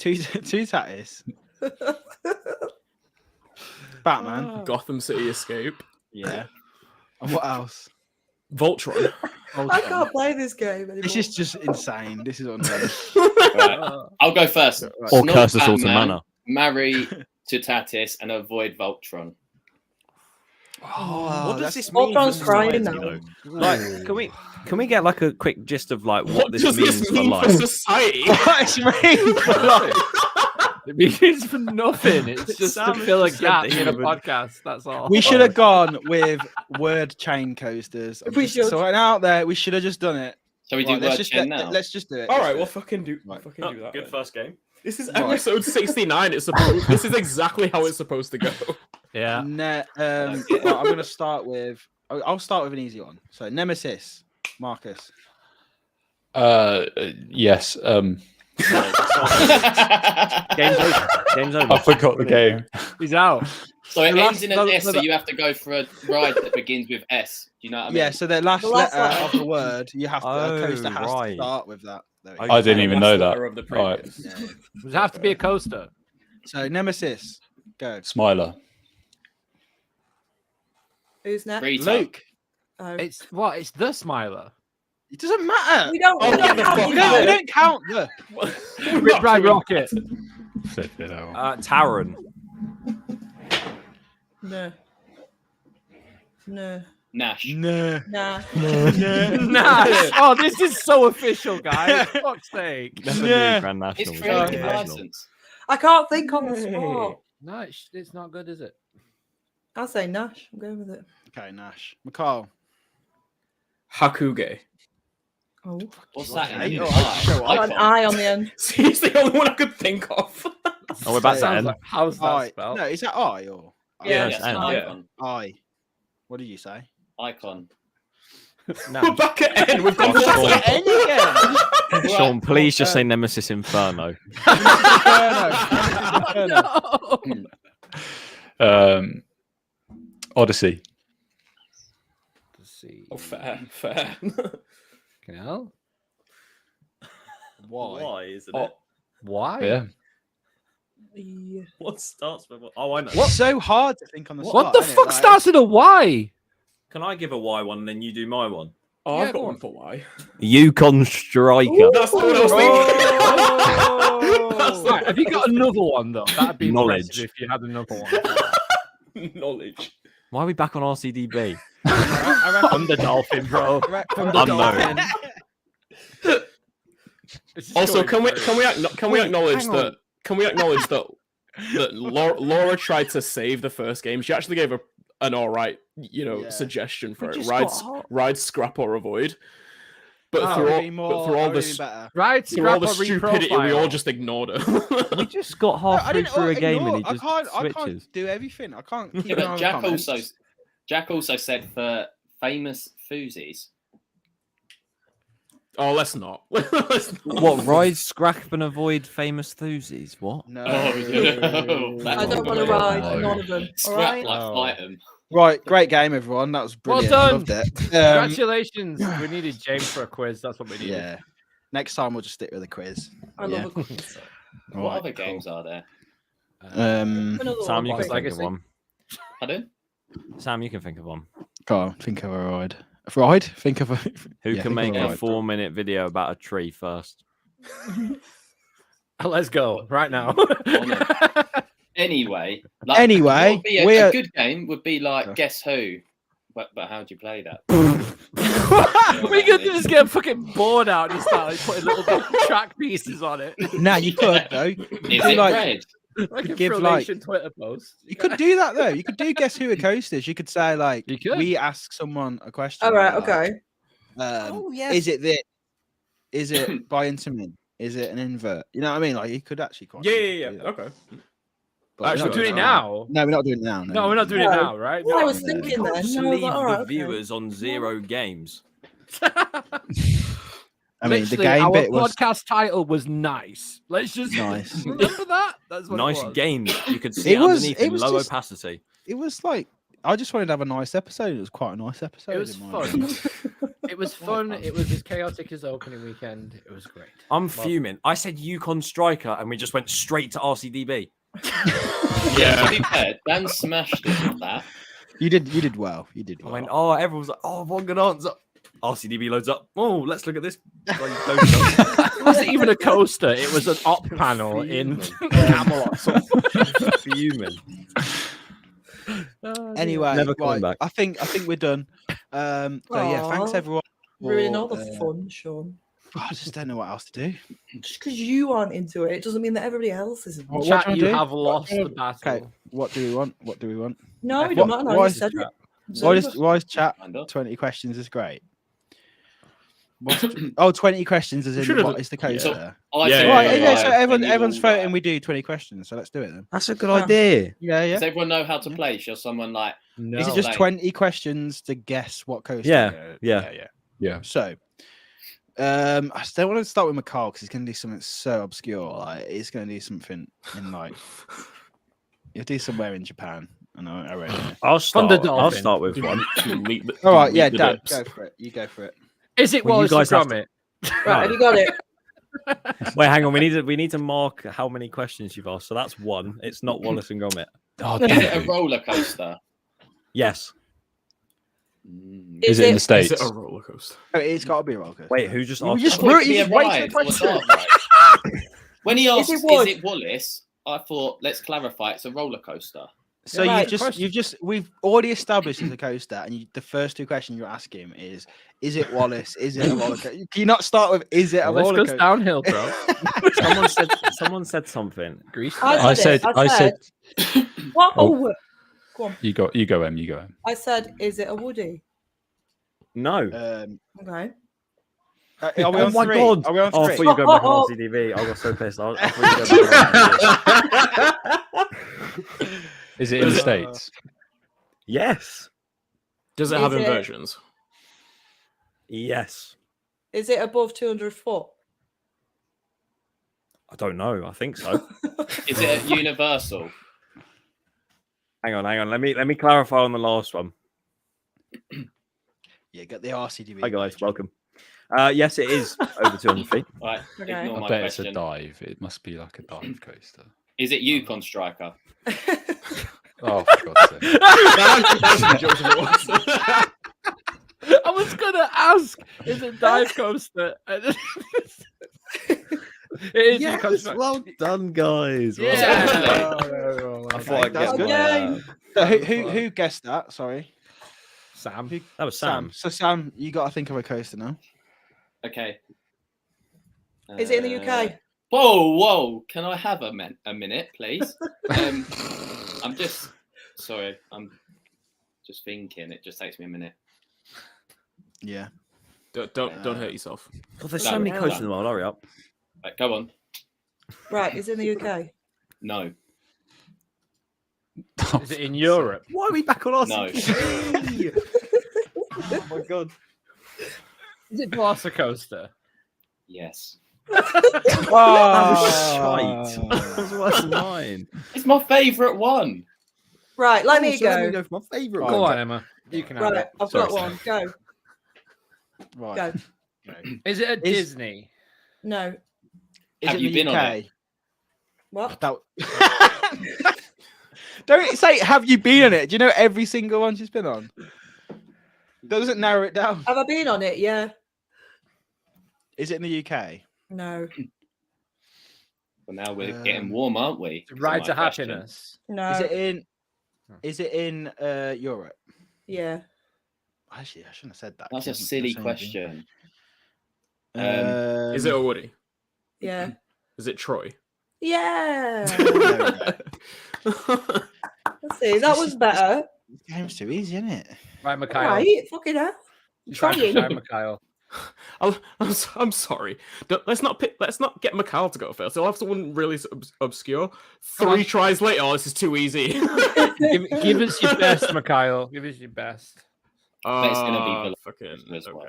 Two tatties. Batman. Gotham City Escape. Yeah. And what else? Voltron. I can't play this game anymore. This is just insane. This is unreal. Right. I'll go first. Or Snort Curse of Alton Batman, Manor. Marry to Tatis and avoid Voltron. Oh, What does that's- this mean? Voltron's for crying society, now. though? Like, can we get like a quick gist of like what this does means this for mean life? for society? What is mean for life? It means for nothing. It's just to Sam fill a just said gap that he in a would- podcast. That's all. We should have gone with word chain coasters. I'm We just should. sorting out there. We should have just done it. So we do Right, word chain now. let's just do it. All Let's right, do we'll it. fucking do. Right. Fucking do that. Good then. first game. This is Right. episode 69. It's supposed. This is exactly how it's supposed to go. Yeah. Well, I'm gonna start with. I'll start with an easy one. So Nemesis, Marcus. Yes. Game's over. Game's over. I forgot the game. He's out. So it The ends last- in an the- S, the- so you have to go for a ride that begins with S. Do you know what I mean? Yeah. So the last The last letter letter. of the word, you have to. Oh, A coaster has to right. start with that. There we go. Okay. I didn't even know that. Letter of the All right. previous. Yeah. Does it have to be a coaster? So Nemesis, go. Smiler. Who's next? Rita. Luke. Oh. It's what? It's the Smiler. It doesn't matter. We don't. Oh, we yeah, don't have We to don't, do we it. don't count the. Rip Ride Rocket. Taron. No. No. Nash. No. Nah. Nah. Oh, this is so official, guys. For fuck's sake. Never Yeah. knew Grand National It's was creative international. license. I can't think on the spot. No, it's not good, is it? I'll say Nash. I'm going with it. Okay, Nash. McCall. Hakuge. Oh. What's that? Hey, in oh, the I show eye? Got an icon. I on the end. See, it's the only one I could think of. Oh, we're back to Sounds N. Like, how's that I. spelled? No, is that I or Yeah, Yes, it's and- I. Icon. I? What did you say? Icon. We're back at N. We've gone Oh, back Sean. to N. Any again? Sean, please just say Nemesis Inferno. Odyssey. Let's see. Oh, fair. Can I help? Why? isn't Oh. Why? Yeah. Yeah. What starts with what? Oh, I know. What's so hard to think on the spot? What the isn't it? fuck Like, starts with a Y? Can I give a Y one and then you do my one? Oh, Yeah, I've got go one on. for why. Yukon Striker. That's the one I was thinking. That's the Right, have you got another one though? That'd be Knowledge. impressive if you had another one. Knowledge. Why are we back on RCDB? I reckon- I'm the dolphin, bro. I reckon- I'm the Unknown. dolphin. It's just Also, going can we acknowledge hang on. that? Can we acknowledge that Laura tried to save the first game? She actually gave an all right, Yeah. suggestion for We it. just Ride, got hot. ride, scrap or avoid. But That through would all, be more- but through that all would this, be better. Right, through all the scrap or stupidity, we all reprofile. just ignored her. We just got No, I halfway didn't through a game ignore- and he just I switches. can't do everything. I can't keep Yeah, an eye but on Jack comments. also said for famous foosies. Oh, let's not. Let's not. What, ride, scrap and avoid famous thuzies? What? No. Oh, yeah. I don't want to No. ride No. none of them. All Scrap right. like Oh. fight them. Right, great game, everyone. That was Well brilliant. I done. loved it. Congratulations. We needed James for a quiz. That's what we needed. Yeah. Next time we'll just stick with a quiz. I Yeah. love a quiz. What Right, other cool. games are there? Another Sam, one, you can quick. think of Legacy. one. Pardon? Sam, you can think of one. Go on, think of a ride. A ride? Think of a. Who Yeah, can think of make a ride. 4-minute video about a tree first? Let's go right now. Anyway. Anyway, what would be we a are- good game would be like Guess Who. But how do you play that? We could just get fucking bored out and start like, putting little track pieces on it. Nah, you could though. Is do it like- red? Like a give, Nation Twitter post. You could do that though. You could do guess who a coasters. You could say like You could. we ask someone a question. All right. like, Okay. Is it this? Is it by intimate? Is it an invert? You know what I mean? Like you could actually. Quite Yeah. do that. Okay. But Actually, We're doing it no. now. No, we're not doing it now. No, we're not doing it No. now, right? Well, I was no. thinking then. Just and I was leave like, all the right, okay. viewers on 0 games. I mean, the Literally, game our bit was podcast title was nice. Let's just nice. remember that. That's what Nice it was. games. You could see It was- underneath it in was low just- opacity. It was like I just wanted to have a nice episode. It was quite a nice episode. It was in my fun. opinion. It was fun. It was as chaotic as opening weekend. It was great. I'm fuming. I said Yukon Striker, and we just went straight to RCDB. To be fair, Dan smashed it with that. You did well. You did I well. went, everyone's like, one good answer. RCDB loads up. Oh, let's look at this. It wasn't even a coaster. It was an op panel in Camelot. Fuming. Anyway, Never coming right, back. I think we're done. So yeah, thanks Aw. everyone. Ruining all the for, fun, Sean. I just don't know what else to do. Just because you aren't into it, it doesn't mean that everybody else isn't. What Chat, do you you do? have lost the battle. Okay, what do we want? What do we want? No, we What- don't matter. why You is- said it. Why is chat Kind of. 20 questions is great? 20 questions is in Should've- what is the coaster? I Yeah, think Right, yeah, yeah, so right, everyone's anyone voting. We do 20 questions, so let's do it then. That's a good Yeah. idea. Yeah, yeah. Does everyone know how to play? Should someone like? No. Is it just Like- 20 questions to guess what coaster? Yeah, yeah. Yeah. So, I still want to start with McCall because he's going to do something so obscure. Like, he's going to do something in like, he'll do somewhere in Japan. I know, I already know. I'll Thunder start. I'll Dolphin. start with one. All right, yeah, the Dan, dips. go for it. You go for it. Is it Well, you Wallace and guys have to- Gromit? Right, have you got it? Wait, hang on. We need to mark how many questions you've asked. So that's one. It's not Wallace and Gromit. Oh, Is it a damn. roller coaster? Yes. Is it in the Is States? it a roller coaster? Oh, it's got to be a roller coaster. Wait, who just You asked? just that? ruined- Could be you a just wasted ride the or a question. dark ride. When he asked, it "Is wood?" it Wallace?" I thought, let's clarify. It's a roller coaster. So Right, we've already established it's a coaster, and the first two questions you ask him is it Wallace? Is it a roller coaster? Can you not start with is it a Wallace roller goes coaster? downhill, bro. Someone said something. Grease. I said, What? Oh. Oh, go on. you go, Em, you go, Em. I said, is it a Woody? No. Okay. Are we Oh on my three? God. Are we on Oh, I three? thought you were going back on RCDV. I got so pissed. I thought you were going back on RCDV. Is it in the States? Yes. Does it Is have it- inversions? Yes. Is it above 200 foot? I don't know. I think so. Is it a Universal? Hang on. Let me clarify on the last one. Yeah, get the RCDB. Hi guys, welcome. Yes, it is over 200 feet. Right, Okay. ignore I my bet it's a question. dive. It must be like a dive coaster. Is it Yukon Striker? Oh, for God's sake. I was gonna ask, is it dive coaster? It is. Yes, construct- well done, guys. Well Yeah. done. I thought I'd That's get good. my, So who guessed that? Sorry, Sam. That was Sam. So Sam, you got to think of a coaster now. Okay. Is it in the UK? Whoa! Can I have a minute, please? I'm just sorry. I'm just thinking. It just takes me a minute. Yeah. Don't hurt yourself. God, there's No, so many no. coasters in the world. Hurry up. Right, go on. Right, is it in the UK? No. Is it in Europe? Why are we back on No. RCDV? Oh my God. Is it Velocicoaster? Yes. That was shite. That was worse than mine. It's my favourite one. Right, let me Oh, so let go. for my favourite Go one. on, Emma. You can have Right, it. I've Sorry, got one. Go. Right. Go. Is it a Disney? No. Is Have it you in been the on UK? it? What? That... Don't say have you been on it? Do you know every single one she's been on? Doesn't narrow it down. Have I been on it? Yeah. Is it in the UK? No. Well, now we're getting warm, aren't we? The Ride Is to my question. Happiness. No. Is it in Europe? Yeah. Actually, I shouldn't have said that. That's 'cause a it silly doesn't say anything. question. Is it a Woody? Yeah. Is it Troy? Yeah. There we go. Let's see. That was better. This game's too easy, isn't it? Right, Mikhail. Right. Fucking hell. Trying. Right, Mikhail. I'm sorry. Let's not get Mikhail to go first. I'll have someone really obscure. Come on. 3 tries later. Oh, this is too easy. Give us your best, Mikhail. Give us your best. It's gonna be fucking as well.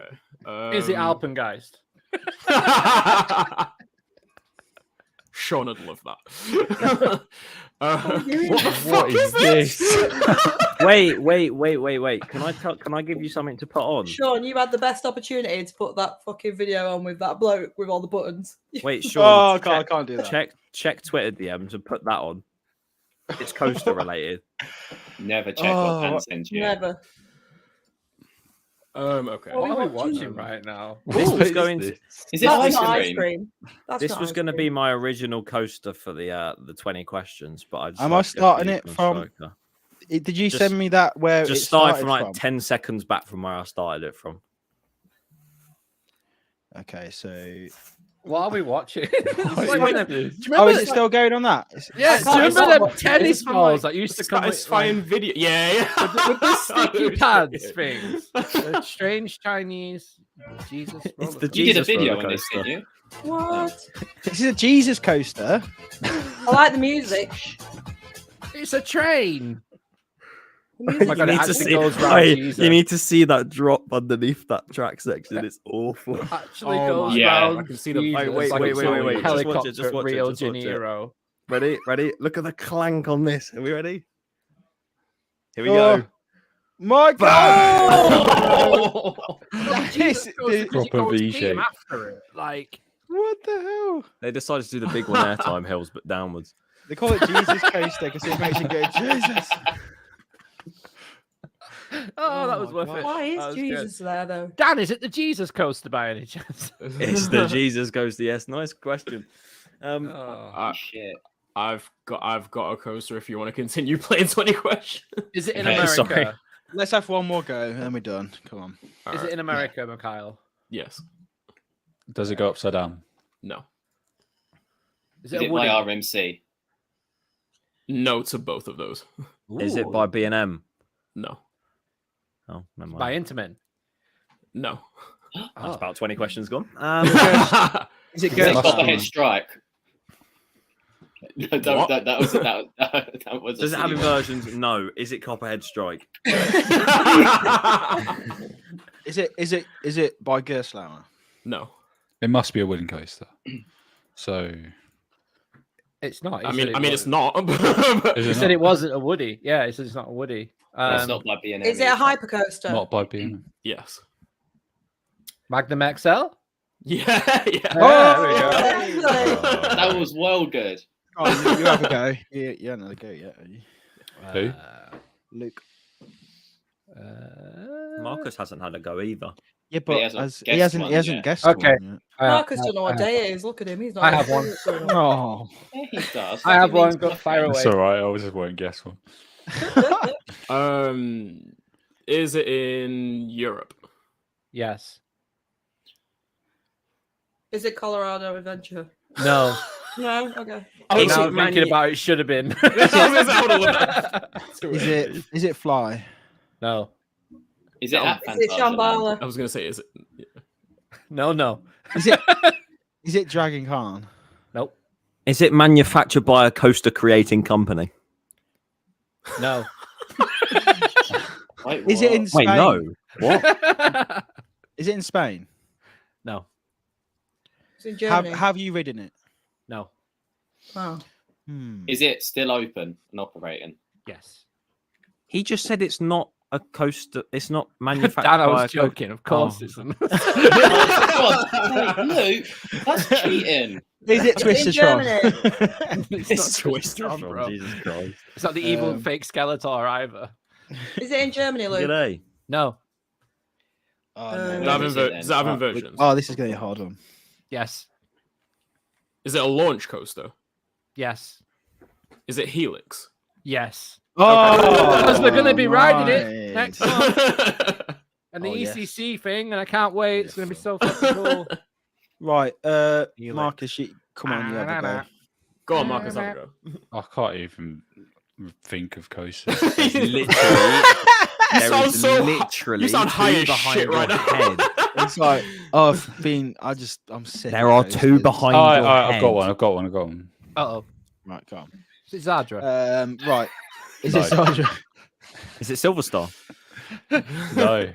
okay. Is it Alpengeist? Sean would love that. What is this? Wait. Can I give you something to put on? Sean, you had the best opportunity to put that fucking video on with that bloke with all the buttons. Wait, Oh, Sean. I can't do that. Check Twitter DMs and put that on. It's coaster related. Never check what Dan sends you. Never. Okay. What What are we watching? watching right now? This was going. Is it That's ice not ice cream? cream. That's This not was ice going to cream. be my original coaster for the 20 questions, but I just Am I starting it from- Did you Just- send me that where just it started started from like 10 seconds back from where I started it from. Okay, so What are we watching? oh, is it still going on that? Yeah, I do you can't- remember them it's tennis from, balls like, that used to come with, Satisfying video. Yeah. with the sticky pads things? The strange Chinese Jesus. It's roller the coaster. You did a Jesus video roller on this, coaster. didn't you? What? This is a Jesus coaster. I like the music. It's a train. The music my God, it is actually cool. goes round Jesus. you need to see that drop underneath that track section. It's awful. Actually Oh goes my Yeah. round. I can see the- Jesus, Wait, like wait, it's wait, on wait, wait. Just watch it, Helicopter just watch at it, Rio just de watch it. Janeiro. Ready? Look at the clank on this. Are we ready? Here we Oh. go. My God! Jesus This- goes to Proper Coast V team shape. after it. Like, What the hell? They decided to do the big one airtime hills, but downwards. They call it Jesus coaster because it makes you go Jesus. oh, that Oh was my worth God. it. Why That is was good. Jesus there though? Dan, is it the Jesus coaster by any chance? It's the Jesus goes the yes. Nice question. Oh. Shit. I've got a coaster if you want to continue playing 20 questions. Is it in Okay, America? sorry. Let's have one more go and then we're done. Come on. Is it in America, Mikhail? Yes. Does it go upside down? No. Is Is it a it by Woody? RMC? No to both of those. Is it by B&M? No. Oh, never mind. by Intamin? No. That's about 20 questions gone. Is it Is it going? Copperhead Strike? No, What? that was. Does it have inversions? No. Is it Copperhead Strike? Is it by Gerstlauer? No. It must be a wooden coaster. So It's not. I He mean, said it it's was. not. is He it said it not? wasn't a Woody. Yeah, he said it's not a Woody. It's not by B&M. Is it a hypercoaster? Not by being. Yes. Magnum XL? Yeah. Yeah. Oh, there we go. Excellent. That was well good. Oh, you have a go. You haven't had a go yet, have you? Who? Luke. Marcus hasn't had a go either. Yeah, But but he hasn't he guessed hasn't one yet. guessed Okay. one Marcus don't know what day it is. Look at him. He's not. I have one. yet. Oh. Yeah, he does. I have He means one. Go nothing. fire It's away. all right. I just won't guess one. Is it in Europe? Yes. Is it Colorado Adventure? No. No. Okay. Is now it thinking about it, should have been. Is it Fly? No. Is it at Is it Fantasia Land? Shambhala? I was gonna say, is it? No. Is it Dragon Khan? Nope. Is it manufactured by a coaster creating company? No. Wait, Is it in what? Spain? Wait, no. What? Is it in Spain? No. It's in Germany. Have you ridden it? No. Oh. Is it still open and operating? Yes. He just said it's not a coaster. It's not manufactured Dan, I by was a joking. Of course Oh. isn't. God, hey, Luke, that's cheating. Is it It's in Twister? It's not Twister Tron, bro. Jesus Christ. It's not the evil Um, fake Skeletor either. Is it in Germany, Luke? G'day. No. Oh, Uh, Does it have Is it then? does it have inversions? Oh, this is going to be a hard one. Yes. Is it a launch coaster? Yes. Is it Helix? Yes. Oh, Because we're going to be riding it nice. next month. And the Oh, yes. ECC thing, and I can't wait. It's going to be so fucking cool. Right, Helix. Marcus, come on, you have a go. Go on, Marcus, have a go. I can't even think of coasters. You There sound is so. literally You sound high two as behind shit right your now. head. It's like, oh, I'm sick. There of are coasters. two behind Oh, your I've head. got one. Uh-oh. Right, come Is it Zadra? on. Right, is No. it Sandra? Is it Silver Star? No,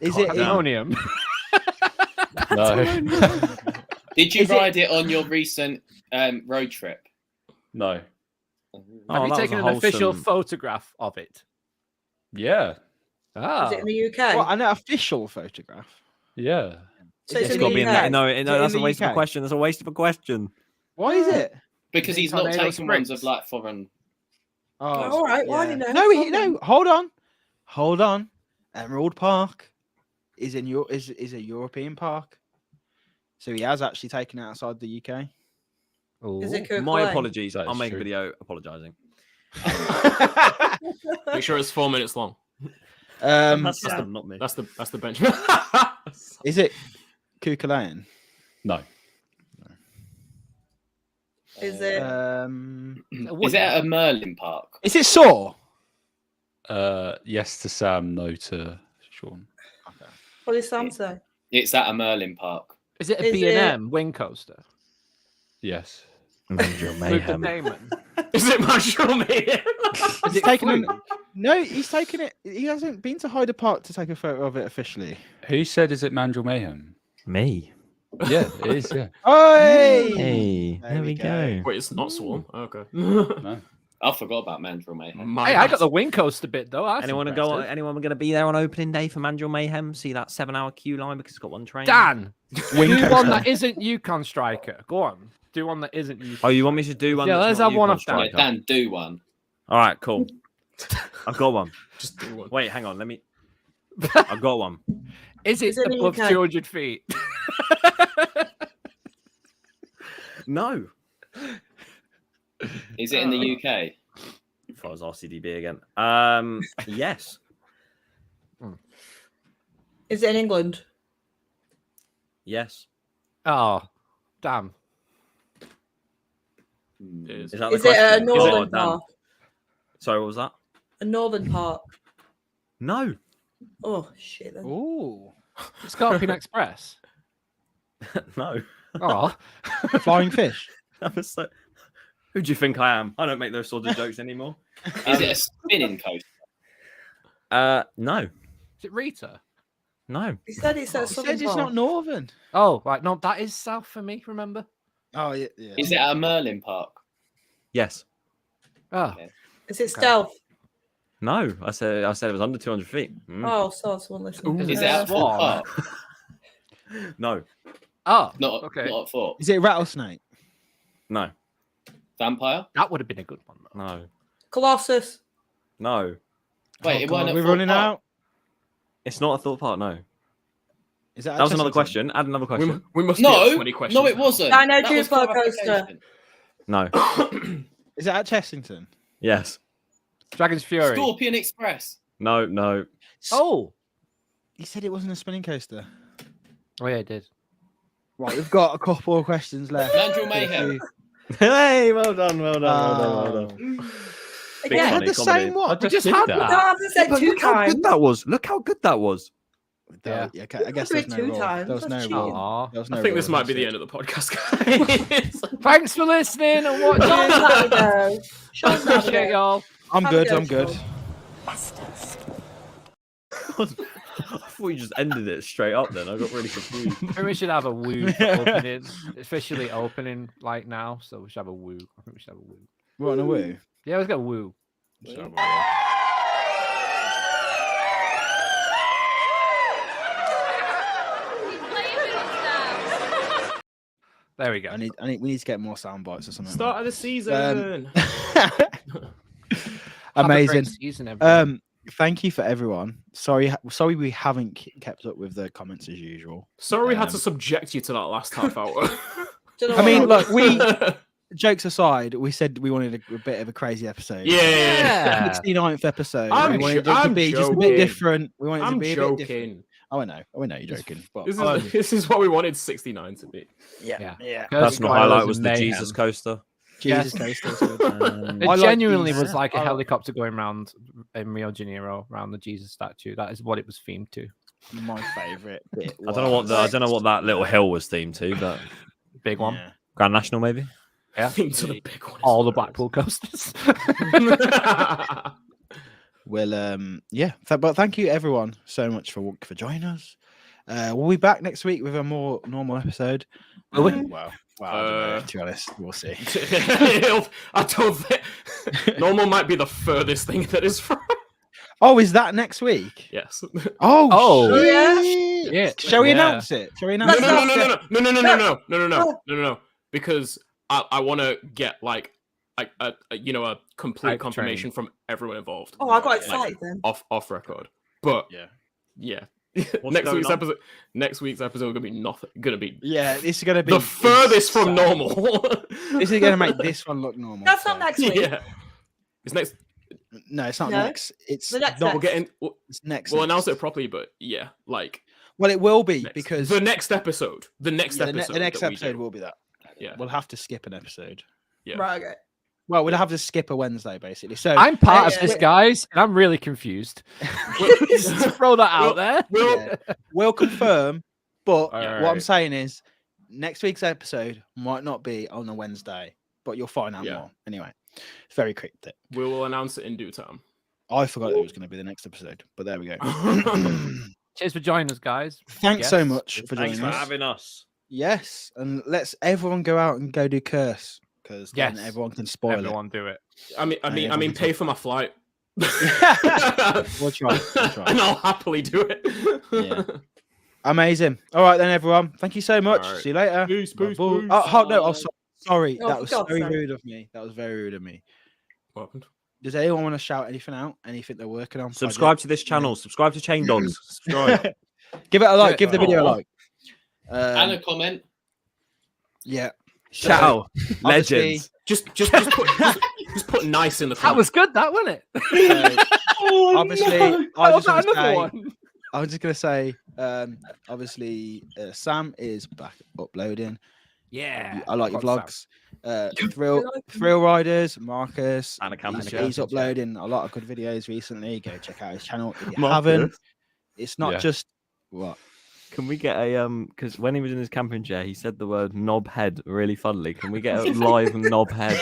Is it in, Pandemonium. no. Did you Is it- ride it on your recent road trip? No. Have you that was taken a an official wholesome- photograph of it? Yeah. Ah, Is it in the UK? What, an official photograph? Yeah. So it's It's in got the to be in UK. there. No, Is it that's in a the waste of a UK? question. That's a waste of a question. Why is it? Because in he's not Tornado taken ones Springs? of like foreign. Oh, All right, why do you know? No, Calm no. Hold on. Emerald Park is is a European park, so he has actually taken it outside the UK. Is it Kirk My Lane? apologies. That I'll is make a true. video apologising. Make sure it's 4 minutes long. That's Sam, not me. That's the benchmark. Is it Kukulayan? No. Is it? Is it at a Merlin park? Is it Saw? Yes to Sam, no to Sean. What did Sam say? It's at a Merlin park. Is it a Is B&M wing coaster? Yes. Major With the Damon? Is it Marshall Mayhem? Is it taken? No, he's taken it. He hasn't been to Hyde Park to take a photo of it officially. Who said is it Mandrill Mayhem? Me. Yeah, it is, yeah. Hey! Hey, There there we we go. go. Wait, it's not Swarm. Okay. No. I forgot about Mandrill Mayhem. Hey, I got the wing coaster bit though. That's Anyone impressive. Anyone going to be there on opening day for Mandrill Mayhem? See that 7-hour queue line because it's got one train. Dan, Wing do coaster. one that isn't Yukon Striker. Go on, do one that isn't Yukon. Oh, you want me to do one? Yeah, that's let's not have one Yukon off Dan. Yeah, Striker? Dan, do one. All right, cool. I've got one. Just do one. Wait, hang on. Let me. I've got one. Is it Is it in the above UK? 200 feet? No. Is it in the UK? If I was RCDB again. Yes. Is it in England? Yes. Oh, damn. It is. Is that the Is it question? a northern damn. park? Sorry, what was that? A northern park? No. Oh shit! Then. Ooh, Scorpion Express. No. Oh, flying fish. That was so... Who do you think I am? I don't make those sorts of jokes anymore. Is it a spinning coaster? No. is it Rita? No. He said it's at You southern said it's park. not northern. Oh, right. No, that is south for me. Remember? Oh yeah, yeah. Is it at a Merlin park? Yes. Oh, Is it stealth? No. I said it was under 200 feet. Oh, so someone listening. Is it at Fort Swan. Park? No. oh. Not, Okay. not at Fort. Is it rattlesnake? No. Vampire? That would have been a good one. Though. No. Colossus. No. Wait, it God, weren't at we're Fort running Park? out. It's not a thought part. No. Is that, That was another Chessington? question. Add another question. We must be at No, 20 questions. no, it now. wasn't. Dino That was Duplo coaster. clarification. No. Is that at Chessington? Yes. Dragon's Fury. Scorpion Express. No. No. Oh. You said it wasn't a spinning coaster. Oh yeah, it did. Right, we've got a couple of questions left. Mandrill Mayhem. Hey, well done. Well done. Well done. Well done. They Again, had funny the comedy. same one. I just did had that. you don't have to say But two look how times. good that was. Look how good that was. Yeah. Yeah, okay, I guess do there's it no two rule. times, There was no that's rule. cheating. Aw. There was no I think rule, this might be that's the it. end of the podcast, guys. Thanks for listening and Sean's watching. had a go. Sean's had a Appreciate go. y'all. I'm Have a good. go, I'm good. Sean. I thought you just ended it straight up then. I got really confused. I think we should have a woo for opening. Officially opening like now, so we should have a woo. I think we should have a woo. We're on a woo. Yeah, let's get a woo. There we go. We need to get more sound bites or something. Start of the season. Have a great Amazing. season, everyone. Thank you for everyone. Sorry we haven't kept up with the comments as usual. Sorry we had to subject you to that last half hour. Don't know I mean, what- look, jokes aside, we said we wanted a bit of a crazy episode. yeah. 69th episode. I'm we wanted it jo- to I'm be just a joking. bit different. We wanted it to I'm be a bit different. joking. Oh, I know you're joking. But This is what we wanted 69 to be. yeah. Personal highlight was the Jesus coaster. Jesus Yes. Christ. That's good. It I like genuinely these. was like a I- helicopter going around in Rio de Janeiro around the Jesus statue. That is what it was themed to. My favourite bit. I don't know what that little hill was themed to, but Big one. Yeah. Grand National maybe. Yeah. Theme to the big one. All the Blackpool coasters. Well, yeah. But thank you everyone so much for joining us. We'll be back next week with a more normal episode. Will we? Well, I don't know. To be honest, we'll see. I don't think normal might be the furthest thing that is from. Oh, is that next week? Yes. Oh, shit. yeah. Shall we Yeah. announce it? Shall we announce No. Because I want to get like a complete Hype confirmation from everyone involved. Oh, I got Like, excited then. off record. But Yeah. Next week's episode gonna be Yeah, this is gonna be the furthest from normal. This is gonna make this one look normal. That's not next week. Yeah. It's next. No, it's not No. next. It's The next not. We're getting. It's next. We'll announce next. it properly, but yeah, like Well, it will be next. because the next episode. The next yeah, episode. the next that we episode do. will be that. Yeah. We'll have to skip an episode. Yeah. Right, okay. Well, we'll have to skip a Wednesday basically. So I'm part Yeah. of this, guys, and I'm really confused. Just to throw that out there. we'll confirm. But what I'm Alright. saying is, next week's episode might not be on a Wednesday, but you'll find out Yeah. more. Anyway, it's very cryptic. We will announce it in due time. I forgot it was going to be the next episode, but there we go. Cheers for joining us, guys. Thanks so Yes. much for Thanks joining for us. having us. Yes, and let's everyone go out and go do curse because then Yes. everyone can spoil Everyone do it. I mean, everyone pay can for my flight. it. We'll try. And I'll happily do it. Yeah. Amazing. All right then, everyone. Thank you so much. All right. See you later. Peace, Bye-bye. peace, peace. Oh no! Oh, sorry. Oh, That for was God's very sake. rude of me. That was very rude of me. What happened? Does anyone want to shout anything out? Anything they're working on? Subscribe to this channel. Subscribe to Chain Dogs. Subscribe. Give it a like. it. Give the video a Aw. like. And a comment. Yeah. Ciao, Obviously- legends. Just put nice in the That comments. was good, that wasn't it? Obviously, How about another one? I was just gonna say. Obviously, Sam is back uploading. Yeah. I like your Love vlogs. Thrill Riders, Marcus. Anna Campbell. He's uploading a lot of good videos recently. Go check out his channel if you Marcus. haven't. It's not Yeah. just what. Can we get a because when he was in his camping chair, he said the word knob head really funnily. Can we get a live knob head?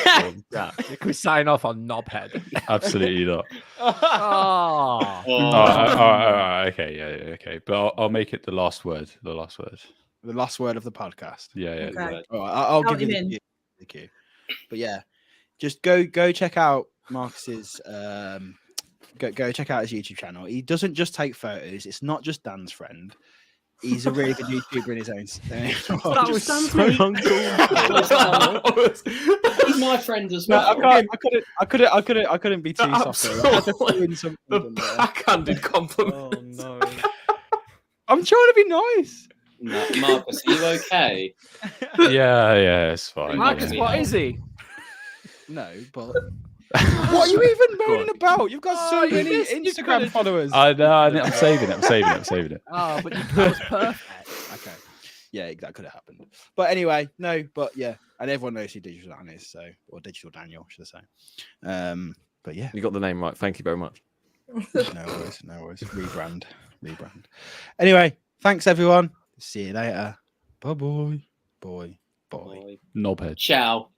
Yeah. Can we sign off on knobhead? Absolutely not. Oh. All Oh, right, okay, yeah, okay. But I'll make it the last word. The last word. The last word of the podcast. Yeah. Okay. All right, I'll Count give you him in. the cue. But yeah, just go check out Marcus's go check out his YouTube channel. He doesn't just take photos. It's not just Dan's friend. He's a really good YouTuber in his own. That was so he's my friend as No, well. I couldn't be too soft. There. I had to throw in something The in there. backhanded compliment. no. I'm trying to be nice. No, Marcus, are you okay? Yeah, it's fine. Marcus, yeah. what is he? No, but what are you even moaning about? You've got so Oh, you many missed- you Instagram could've- followers. I know. I'm saving it. Oh, but that was perfect. Okay. Yeah, that could have happened. But anyway, no, but yeah. And everyone knows who Digital Dan is, so or Digital Daniel, should I say. But yeah, You got the name right. Thank you very much. no worries. Rebrand. Anyway, thanks everyone. See you later. Bye. Boy. Knobhead. Ciao.